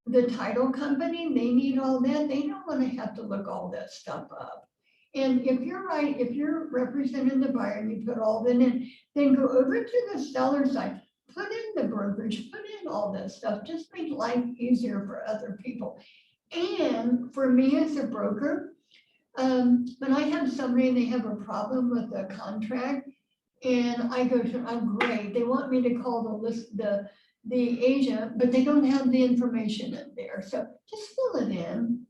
The title company, they need all that. They don't want to have to look all that stuff up. And if you're right, if you're representing the buyer and you put all that in, then go over to the seller side, put in the brokerage, put in all that stuff, just make life easier for other people. And for me as a broker, when I have somebody and they have a problem with the contract, and I go to, I'm great, they want me to call the agent, but they don't have the information in there. So just fill it in.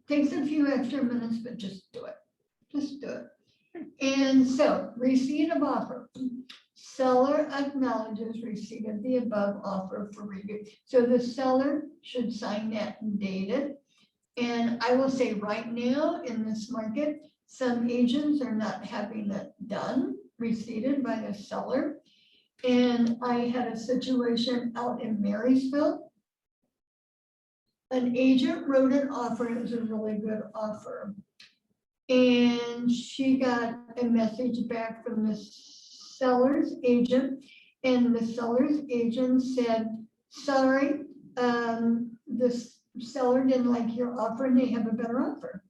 Takes a few extra minutes, but just do it. Just do it. And so receipt of offer. Seller acknowledges receipt of the above offer for review. So the seller should sign that and date it. And I will say right now in this market, some agents are not having it done, receipted by the seller. And I had a situation out in Marysville. An agent wrote an offer, it was a really good offer. And she got a message back from the seller's agent, and the seller's agent said, sorry, the seller didn't like your offer and they have a better offer.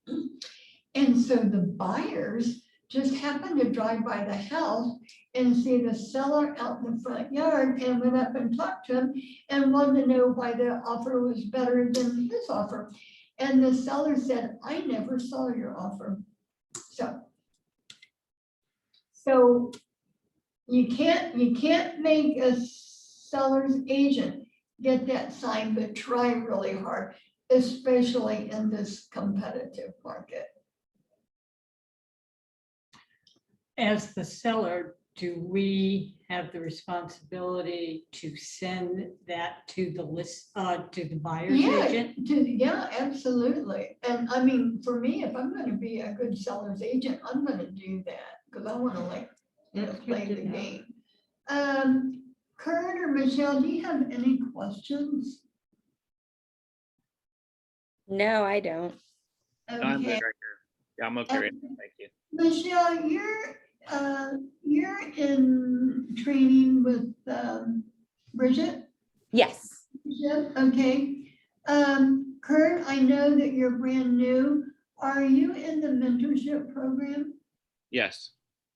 And so the buyers just happened to drive by the house and see the seller out in the front yard and went up and talked to him and wanted to know why the offer was better than his offer. And the seller said, I never saw your offer. So you can't make a seller's agent get that signed, but try really hard, especially in this competitive market. As the seller, do we have the responsibility to send that to the list, to the buyer's agent? Yeah, absolutely. And I mean, for me, if I'm gonna be a good seller's agent, I'm gonna do that, because I wanna That's good play to the know. game. Kurt or Michelle, do you have any questions? No, I don't. No, I'm good Okay, right here. Yeah, I'm okay. Thank you. Michelle, you're in training with Bridget? Yes. Yep, okay. Kurt, I know that you're brand new. Are you in the mentorship program? Yes.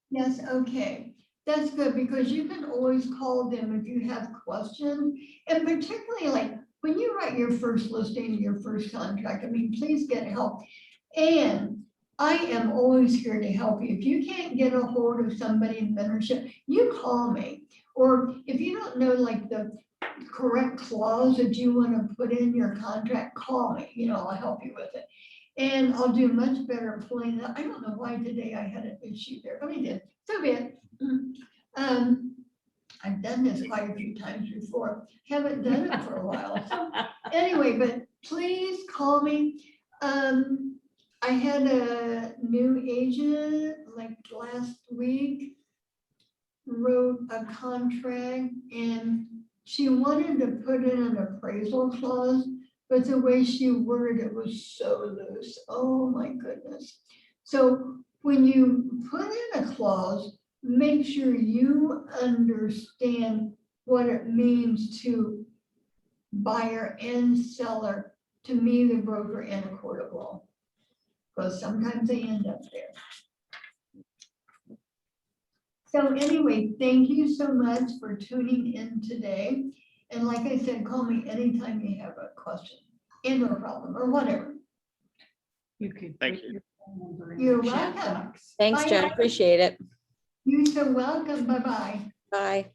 Yes, okay. That's good, because you can always call them if you have questions. And particularly like when you write your first listing, your first contract, I mean, please get help. And I am always here to help you. If you can't get a hold of somebody in mentorship, you call me. Or if you don't know like the correct clause that you want to put in your contract, call me, I'll help you with it. And I'll do much better at pulling it up. I don't know why today I had an issue there, but I did. So bad. I've done this quite a few times before. Haven't done it for a while. So anyway, but please call me. I had a new agent like last week, wrote a contract, and she wanted to put in an appraisal clause, but the way she worded it was so loose. Oh my goodness. So when you put in a clause, make sure you understand what it means to buyer and seller, to me, the broker and a court of law. Because sometimes they end up there. So anyway, thank you so much for tuning in today. And like I said, call me anytime you have a question and or problem or whatever. You could. Thank put you. your phone number in You're the chat welcome. box. Thanks, Bye. Jen. Appreciate it. You're so welcome. Bye-bye. Bye.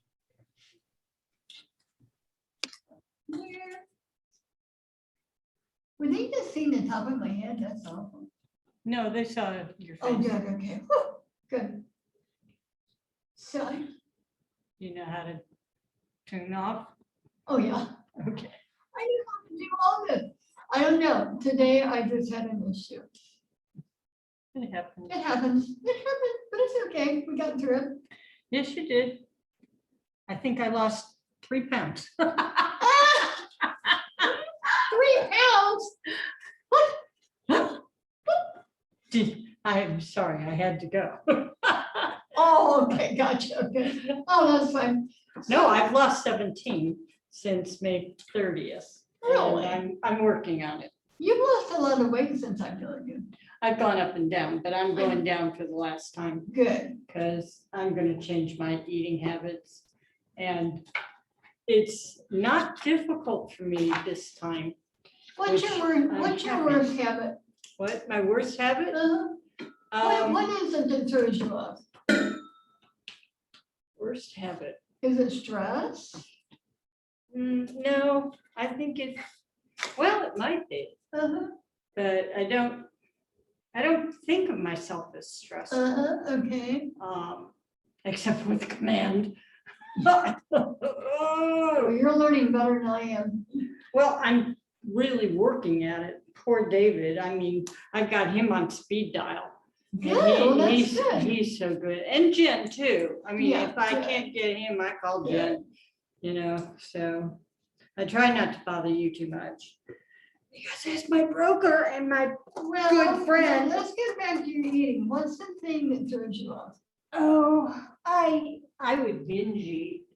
Were they just seeing the top of my head? That's awful. No, they saw your Oh, face. good, okay. Whew, good. So, You know how to turn off? oh yeah, Okay. I knew how to do all this. I don't know. Today I just had an issue. It happens. It happens. It happens, but it's okay. We got through it. Yes, you did. I think I lost 3 pounds. 3 pounds? I'm sorry, I had to go. Oh, okay, gotcha. Okay. Oh, that's fine. No, I've lost 17 since May 30th. and Really? I'm working on it. You've lost a lot of weight since I've known you. I've gone up and down, but I'm going down for the last time Good. because I'm gonna change my eating habits. And it's not difficult for me this time. What's Which your worst, I'm what's your happy. worst habit? What, my worst habit? What is it that throws you off? Worst habit? Is it stress? No, I think it, well, it might be, Uh-huh, but I don't think of myself as stressed, okay. except with command. Oh, you're learning better than I am. Well, I'm really working at it. Poor David. I mean, I've got him on speed dial. And Good, well, that's he's good. He's so good. And Jen too. I mean, Yeah, if I good. can't get him, I call Good. Jen, you know, so I try not to bother you too much. Because he's my broker and my, Well, Good friend. Let's get back to your eating. What's the thing that throws you off? oh, I would binge eat.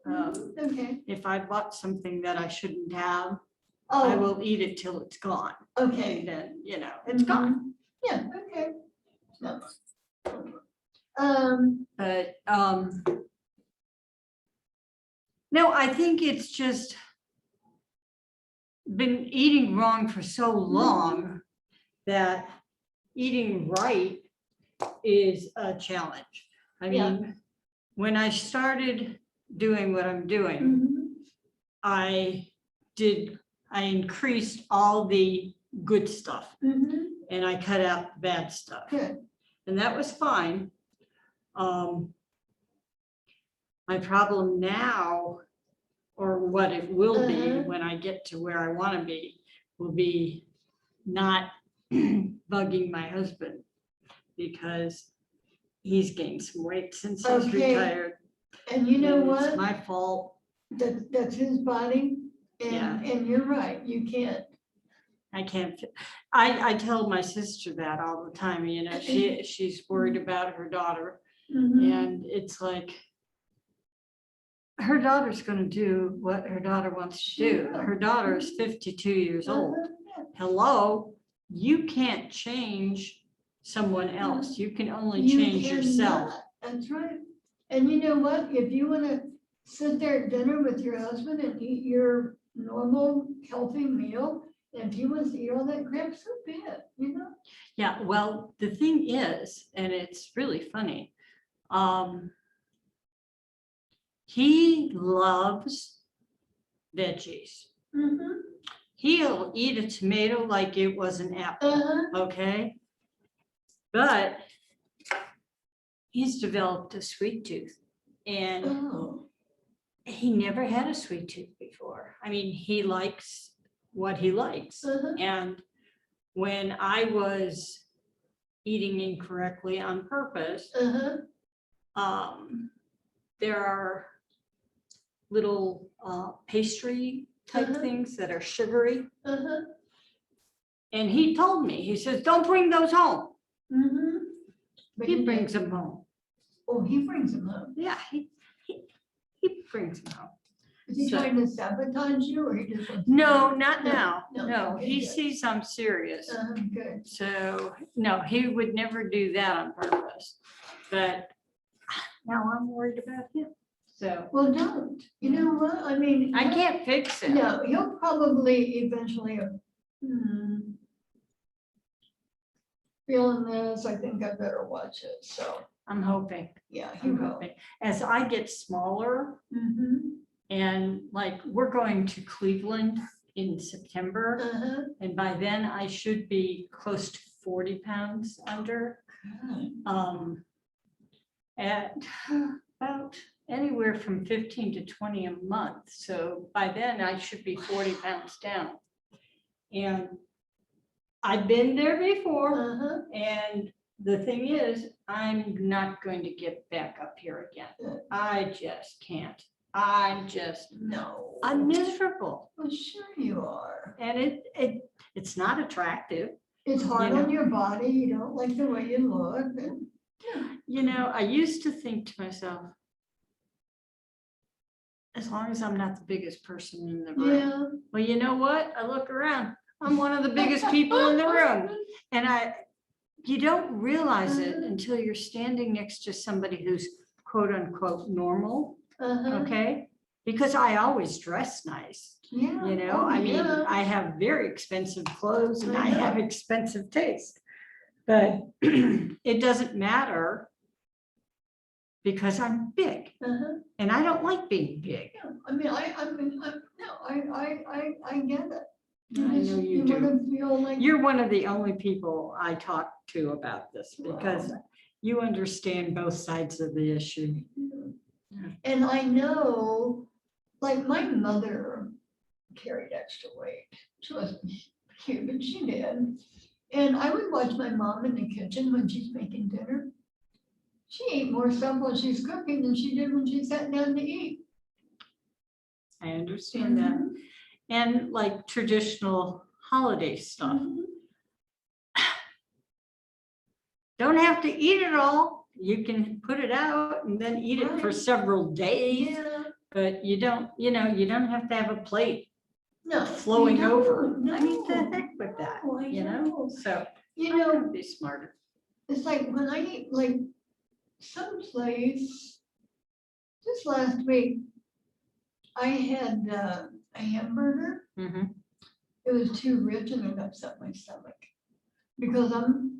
Okay. If I bought something that I shouldn't have, I Oh, will eat it till it's gone. okay. And then, you know, it's gone. Yeah, okay. No. But, no, I think it's just been eating wrong for so long that eating right is a challenge. I Yeah. mean, when I started doing what I'm doing, mhm, I increased all the good stuff mhm, and I cut out the bad stuff. good. And that was fine. My problem now, or what it will be Uh-huh. when I get to where I want to be, will be not bugging my husband because he's gained some weight since he's Okay. retired. And you know and what? It's my fault. That's his body. Yeah. And you're right, you can't. I can't, I tell my sister that all the time, you know, she's worried about her daughter. Mhm. And it's like, her daughter's gonna do what her daughter wants to do. Sure. Her daughter is 52 years old. Uh-huh, Hello, you can't change someone else. You can only You change yourself. cannot. That's right. And you know what? If you want to sit there at dinner with your husband and eat your normal healthy meal, and if he wants to eat all that crap, so be it, you know? Yeah, well, the thing is, and it's really funny, he loves veggies. Mhm. He'll eat a tomato like it was an apple, Uh-huh. okay? But he's developed a sweet tooth and Oh, he never had a sweet tooth before. I mean, he likes what he likes. uh-huh. And when I was eating incorrectly on purpose, Uh-huh. there are little pastry type Uh-huh. things that are sugary. Uh-huh. And he told me, he says, don't bring those home. Mhm. But He brings them home. Oh, he brings them home. Yeah, he brings them home. Is he So- trying to sabotage you or he just wants? to- No, not No, now. no, No, okay, he good. sees I'm serious. Good. So, no, he would never do that on purpose. But now I'm worried about him. So Well, don't. You know what? I mean. I can't fix it. No, he'll probably eventually, feeling this, I think I better watch it. So, I'm hoping. yeah, he I'm will. hoping. As I get smaller Mhm. and like we're going to Cleveland in September. Uh-huh. And by then I should be close to 40 pounds under. At about anywhere from 15 to 20 a month. So by then I should be 40 pounds down. And I've been there before. Uh-huh. And the thing is, I'm not going to get back up here again. I just can't. I'm No. miserable. Well, sure you are. And it's not attractive. It's hard You on know. your body. You don't like the way you look. And You know, I used to think to myself, as long as I'm not the biggest person in the room. yeah. Well, you know what? I look around. I'm one of the biggest people in the room. And you don't realize it until you're standing next to somebody who's quote unquote normal, Uh-huh. okay? Because I always dress nice, Yeah. you know? Oh, I mean, yeah. I have very expensive clothes and I I know. have expensive taste. But it doesn't matter because I'm big Uh-huh. and I don't like being big. Yeah. I mean, I get it. I know you do. wanna feel like. You're one of the only people I talk to about this because you understand both sides of the issue. And I know, like, my mother carried extra weight. She wasn't cute, but she did. And I would watch my mom in the kitchen when she's making dinner. She ate more stuff while she's cooking than she did when she sat down to eat. I understand that. And like traditional holiday stuff. Mhm. Don't have to eat it all. You can put it out and then eat it for Right. several days, Yeah, but you don't have to have a plate no. flowing you over. don't. I mean, the No. heck with that, No, I you know? So You I'm know, gonna be smarter. it's like when I eat, like, someplace, just last week, I had a hamburger. Mhm. It was too rich and it upset my stomach. Because I don't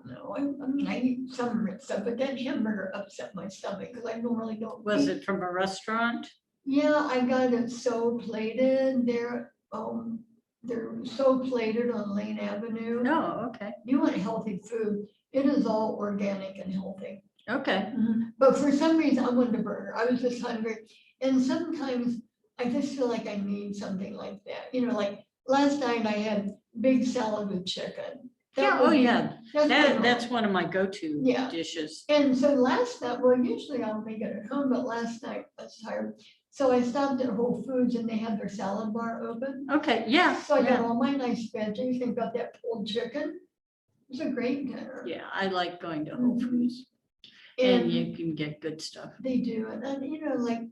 know, I mean, I eat some rich stuff, but that hamburger upset my stomach because I normally don't. Was eat- it from a restaurant? Yeah, I got it so plated. They're so plated on Lane Avenue. No, okay, You want healthy food. It is all organic and healthy. okay. But for some reason, I wanted a burger. I was just hungry. And sometimes I just feel like I need something like that. You know, like last night I had big salad with chicken. That Yeah, would oh be- yeah, That's my that's norm. one of my go-to Yeah. dishes. And so last night, well, usually I'll make it at home, but last night I was tired. So I stopped at Whole Foods and they had their salad bar open. Okay, yeah, So I got yeah, all my nice veggies and got that pulled chicken. It was a great dinner. yeah, I like going to Whole Mhm. Foods and And you can get good stuff. they do, and then, you know, like,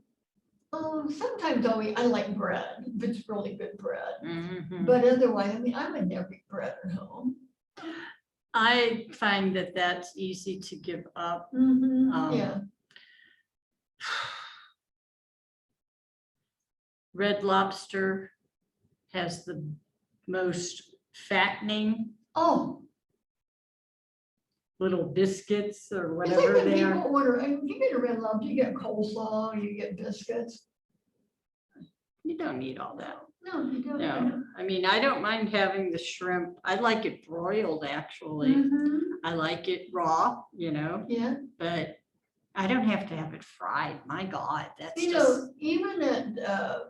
sometimes I like bread, if it's really good bread. Mhm. But otherwise, I mean, I would never eat bread at home. I find that that's easy to give up. Yeah, Red Lobster has the most fattening oh, little biscuits or it's like whatever when they people are. order, you get a Red Lobster, you get coleslaw, you get biscuits. You don't need all that. No, you don't. No, I mean, I don't mind having the shrimp. I like it broiled, actually. Mhm. I like it raw, you know, Yeah, but I don't have to have it fried. My God, that's you just. know, even at,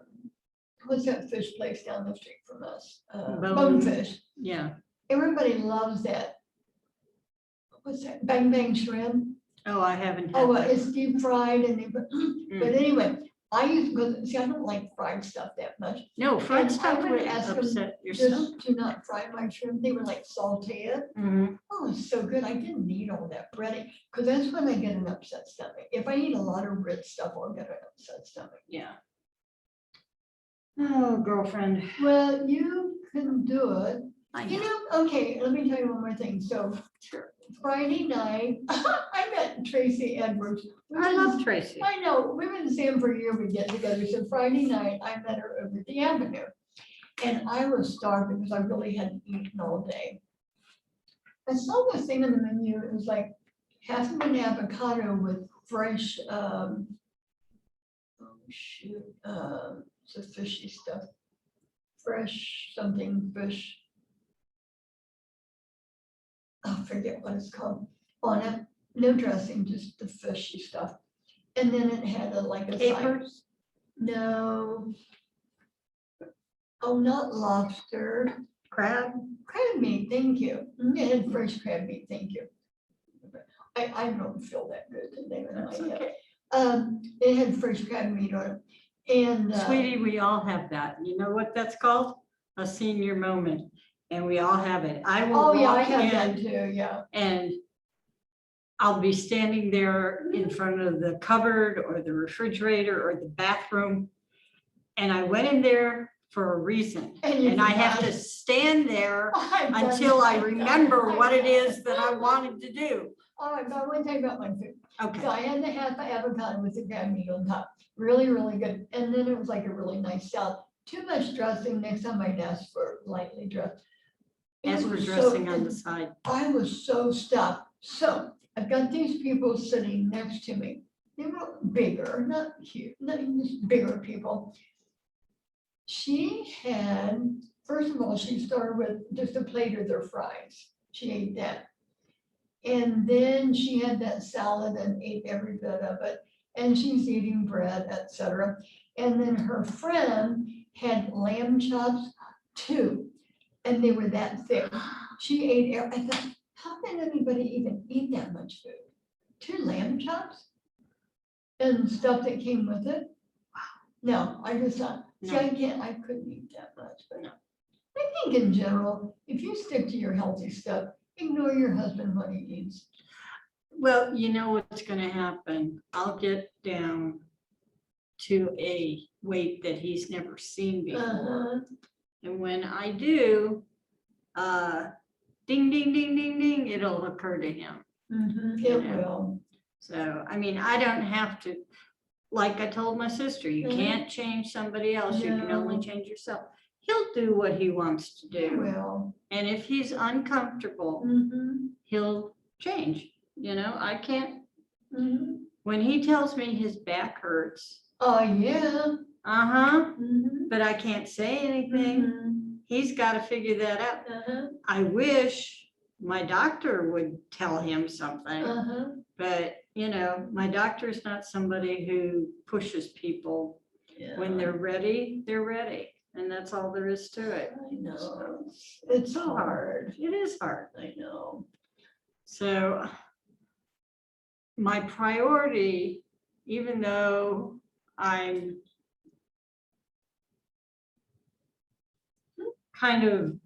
what's that fish place down the street from us? Bone. Bonefish. Yeah. Everybody loves that. What's that? Bang Bang Shrimp. Oh, I haven't Oh, had that. it's deep fried and they, but Mm. anyway, I used, because, see, I don't like fried stuff that much. No, fried And I stuff would would ask 'em upset your stomach. Just do not fry my shrimp. They would like saute it. Mhm. Oh, it's so good. I didn't need all that breading, because that's when I get an upset stomach. If I eat a lot of rich stuff, I'll get an upset stomach. Yeah. Oh, girlfriend. Well, you can do it. I You know. know, okay, let me tell you one more thing. So Sure. Friday night, I met Tracy Edwards. We've I been- love Tracy. I know, we've been saying for a year we get together. So Friday night, I met her over at the Avenue. And I was starving because I really hadn't eaten all day. I saw this thing on the menu. It was like half of an avocado with fresh, oh shoot, it's a fishy stuff. Fresh something fish. I forget what it's called, on it, no dressing, just the fishy stuff. And then it had a like a side, Capers? no. Oh, not lobster, Crab? crab meat, thank you. It had fresh crab meat, thank you. I don't feel that good today. when That's I had- okay. It had fresh crab meat on it, and. Sweetie, we all have that. You know what that's called? A senior moment. And we all have it. I will Oh, yeah, I walk have that in too, yeah. and I'll be standing there in front of the cupboard or the refrigerator or the bathroom. And I went in there for a reason. you And I have to forgot. stand there I've done until I that. remember what it is that I wanted to do. All right, but I want to tell you about my food. Okay. So I had the half avocado with the crab meat on top, really, really good. And then it was like a really nice salad. Too much dressing, next time I'd ask for lightly dressed. It As for was so- dressing on the side. I was so stuffed. So I've got these people sitting next to me. They were bigger, not cute, not just bigger people. She had, first of all, she started with just a plate of their fries. She ate that. And then she had that salad and ate every bit of it. And she's eating bread, etc. And then her friend had lamb chops too. And they were that thick. She ate, I thought, how can anybody even eat that much food? 2 lamb chops? And stuff that came with it? No, I just thought, see, I couldn't eat that much, but No. I think in general, if you stick to your healthy stuff, ignore your husband when he eats. Well, you know what's gonna happen. I'll get down to a weight that he's never seen before. Uh-huh. And when I do, ding, ding, ding, ding, ding, it'll occur to him. It Yeah. will. So, I mean, I don't have to, like I told my sister, you Mhm. can't change somebody else, you can only No. change yourself. He'll do what he wants to It do. will. And if he's uncomfortable, Mhm. he'll change. You know, I can't, Mhm. when he tells me his back hurts, Oh, yeah. uh-huh, Mhm. but I can't say anything. Mhm. He's got to figure that out. Uh-huh. I wish my doctor would tell him something, Uh-huh. but you know, my doctor's not somebody who pushes people. When Yeah. they're ready, and that's all there is to it. I know. It's So hard. It is hard. I know. So my priority, even though I'm kind of,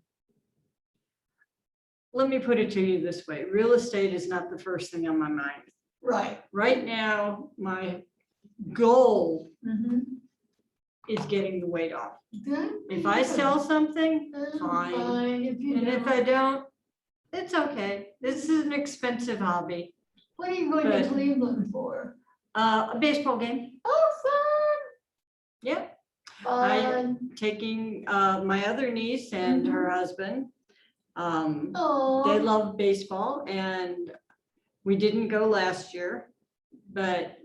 let me put it to you this way, real estate is not the first thing on my mind. Right. Right now, my goal Mhm. is getting the weight off. Good. If I sell something, fine. Fine, if you And if don't. I don't, it's okay. This is an expensive hobby. What are you going to but- Cleveland for? A baseball game, Oh, yeah. fun. Taking my other niece and her husband. They Oh, love baseball and we didn't go last year, but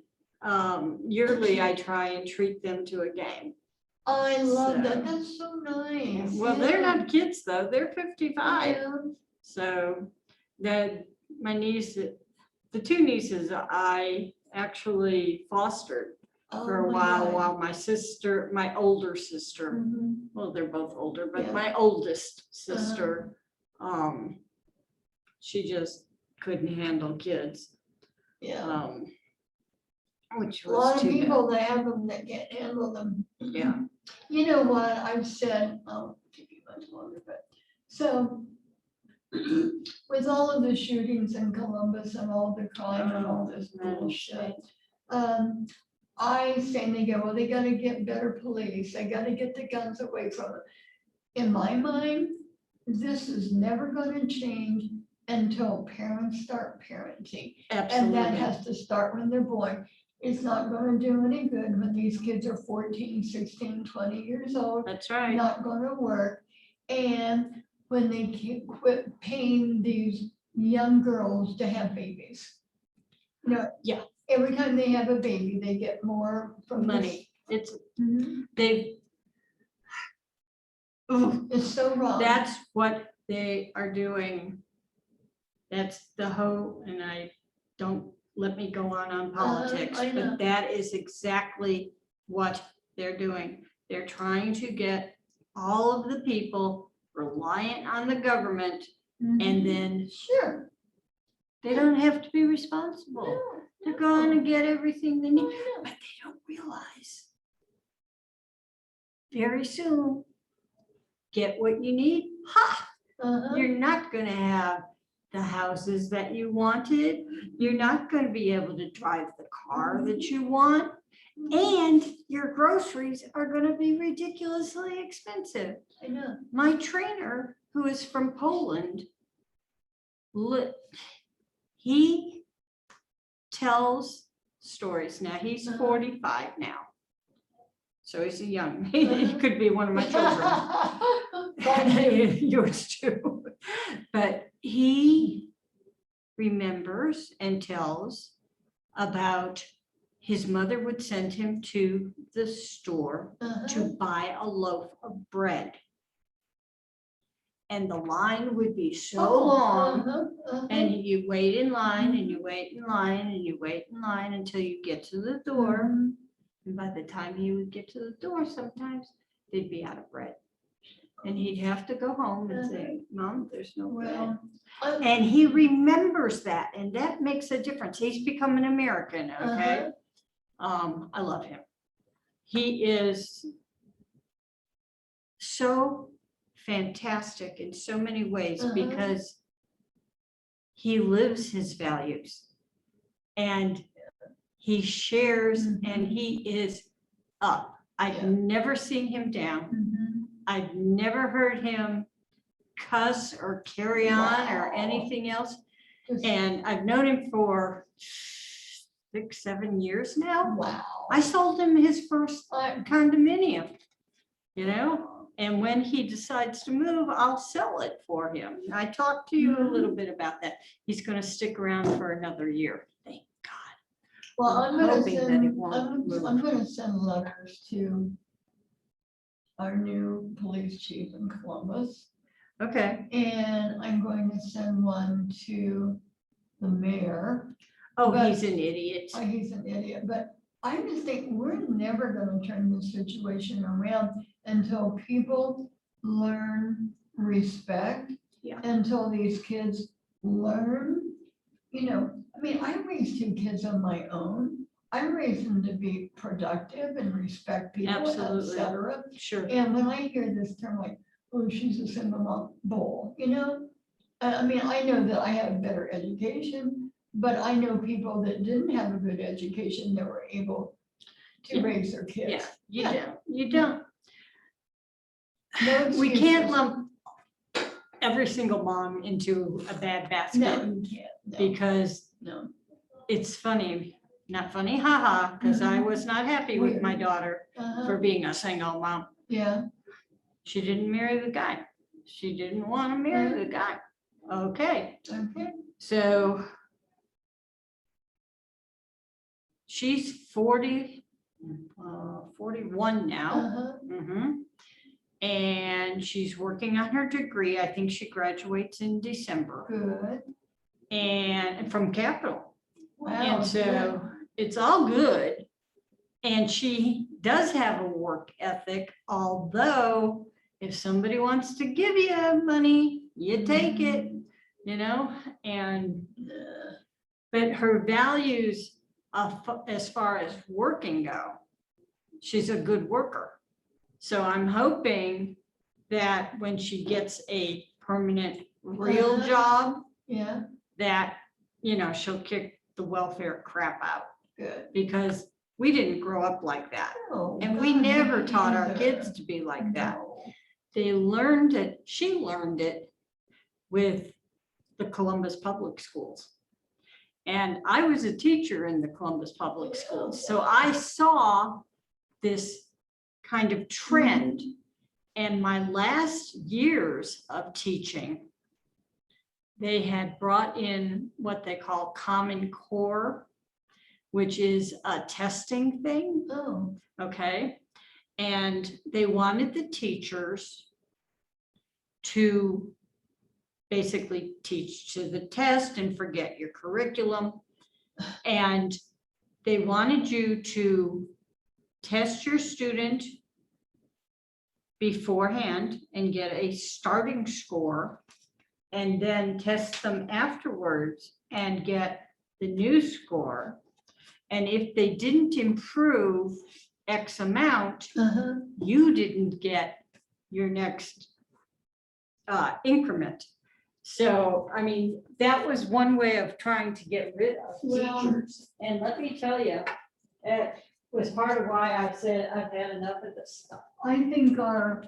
yearly I try and treat them to a game. I love So- that. That's so nice. Well, they're Yeah. not kids though, they're 55. Yeah. So that my niece, the 2 nieces I actually fostered for Oh a my God. while my sister, my older sister, Mhm. well, they're both older, but Yeah. my oldest sister, she just couldn't handle kids. Yeah. Which A lot was of too bad. people that have them that can't handle them. Yeah. You know what, I've said, I'll take you much longer, but, so with all of the shootings in Columbus and all the crime and all this bullshit, I say they go, well, they gotta get better police, they gotta get the guns away from them. In my mind, this is never gonna change until parents start parenting. And that Absolutely. has to start when they're born. It's not gonna do any good when these kids are 14, 16, 20 years old. That's right. Not gonna work. And when they quit paying these young girls to have babies. You know. Yeah. Every time they have a baby, they get more from this. Money. It's, Mhm. they've, ooh, It's so wrong. that's what they are doing. That's the whole, and I don't, let me go on politics, I know. but that is exactly what they're doing. They're trying to get all of the people reliant on the government, Mhm. and then Sure. they don't have to be responsible. No, They're going to get everything they no, need, I know. but they don't realize very soon, get what you need. Ha! Uh-huh. You're not gonna have the houses that you wanted. You're not gonna be able to drive the car that you want. And your groceries are gonna be ridiculously expensive. I know. My trainer, who is from Poland, he tells stories. Now, he's 45 now. So he's a young, he could be one of my children. Yours too. But he remembers and tells about his mother would send him to the store to buy a loaf of bread. And the line would be so long, and you wait in line and you wait in line and you wait in line until you get to the door. And by the time he would get to the door, sometimes they'd be out of bread. And he'd have to go home and say, Mom, there's no bread. Well, And he remembers that, and that makes a difference. He's become an American, okay? I love him. He is so fantastic in so many ways because he lives his values and he shares and he is up. I've never seen him down. I've never heard him cuss or carry on or anything else. And I've known him for 6, 7 years now. Wow. I sold him his first condominium, you know? And when he decides to move, I'll sell it for him. I talked to you a little bit about that. He's gonna stick around for another year. Thank God. Well, I'm I'm gonna hoping that it send, won't move. I'm gonna send letters to our new police chief in Columbus. Okay. And I'm going to send one to the mayor. Oh, But- he's an idiot. He's an idiot, but I just think we're never gonna turn this situation around until people learn respect. Yeah. Until these kids learn, you know, I mean, I raised 2 kids on my own. I raised them to be productive and respect people, Absolutely. etc. Sure. And when I hear this term like, oh, she's a single mom, bull, you know? I mean, I know that I have better education, but I know people that didn't have a good education that were able to Yeah. raise their kids. Yeah, you Yeah. don't. You don't. No We can't excuses. lump every single mom into a bad basket No, you can't, no, because no. it's funny, not funny, haha, because I was not happy with my daughter for Uh-huh. being a single mom. Yeah, She didn't marry the guy. She didn't want to marry the guy. Okay, okay. so she's 41 now. Uh-huh. Mhm. And she's working on her degree. I think she graduates in December Good. and from Capital. Wow. And so it's all good. And she does have a work ethic, although if somebody wants to give you money, you take it, you know, and but her values as far as working go, she's a good worker. So I'm hoping that when she gets a permanent real Uh-huh. job, Yeah, that, she'll kick the welfare crap out, good. because we didn't grow up like that. Oh, And we God, never me taught our either. kids to be like that. No. They learned it, she learned it with the Columbus Public Schools. And I was a teacher in the Columbus Public Schools, so I saw this kind of trend. And my last years of teaching, they had brought in what they call Common Core, which is a testing thing, Oh, okay? And they wanted the teachers to basically teach to the test and forget your curriculum. And they wanted you to test your student beforehand and get a starting score, and then test them afterwards and get the new score. And if they didn't improve X amount, uh-huh. you didn't get your next increment. So, I mean, that was one way of trying to get rid of Well- teachers. And let me tell you, it was part of why I said I've had enough of this stuff. I think our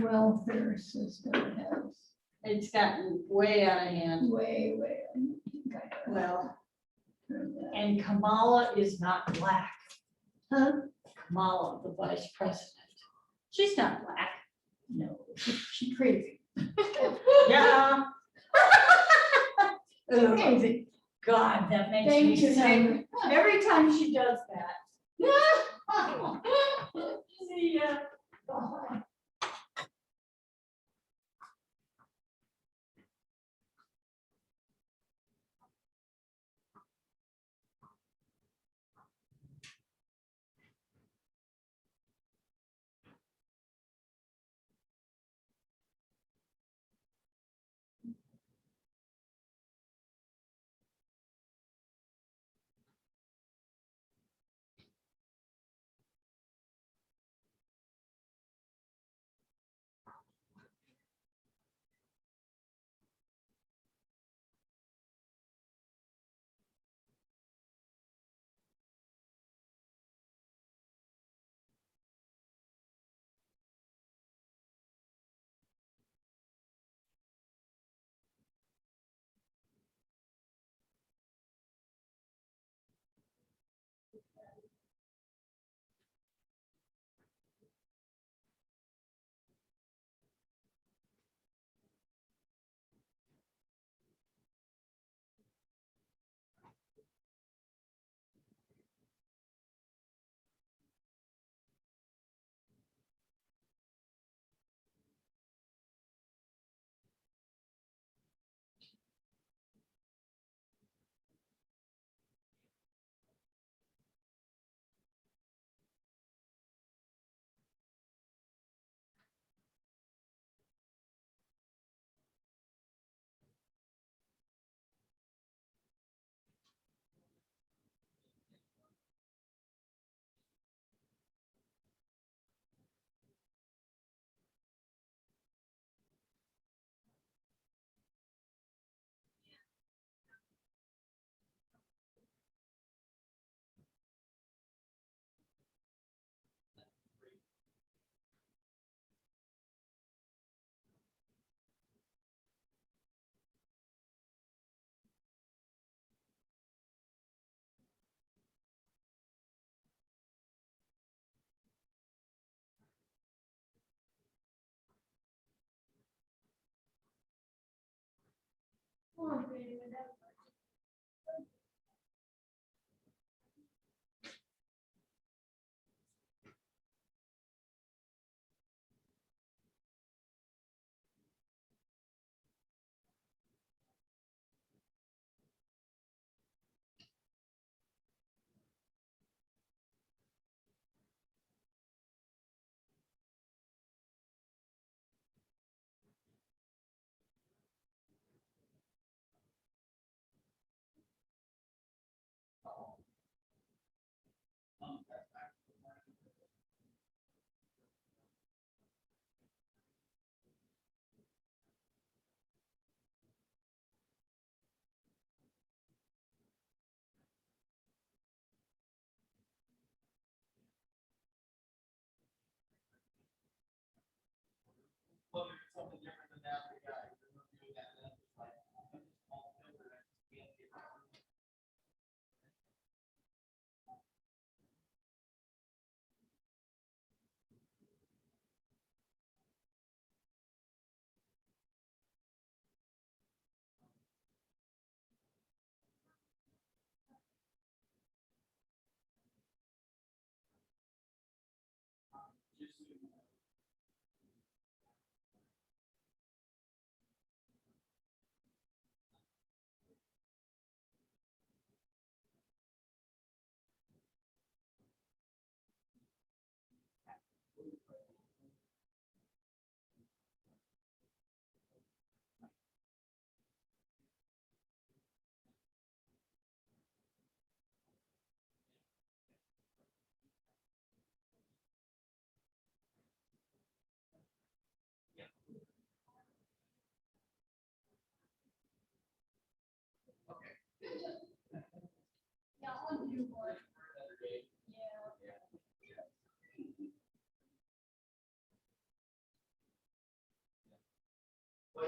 welfare system has It's gotten way out of hand. way, way. I think I have Well, heard that. and Kamala is not black. Huh? Kamala, the vice president. She's not black. No, she's crazy. Yeah. She's crazy. God, that makes me Thank you, sick. Henry. Every time she does that. See ya. God.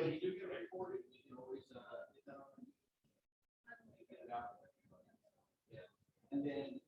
if you do get reported, you can always, get that on. Get it out. Yeah. And then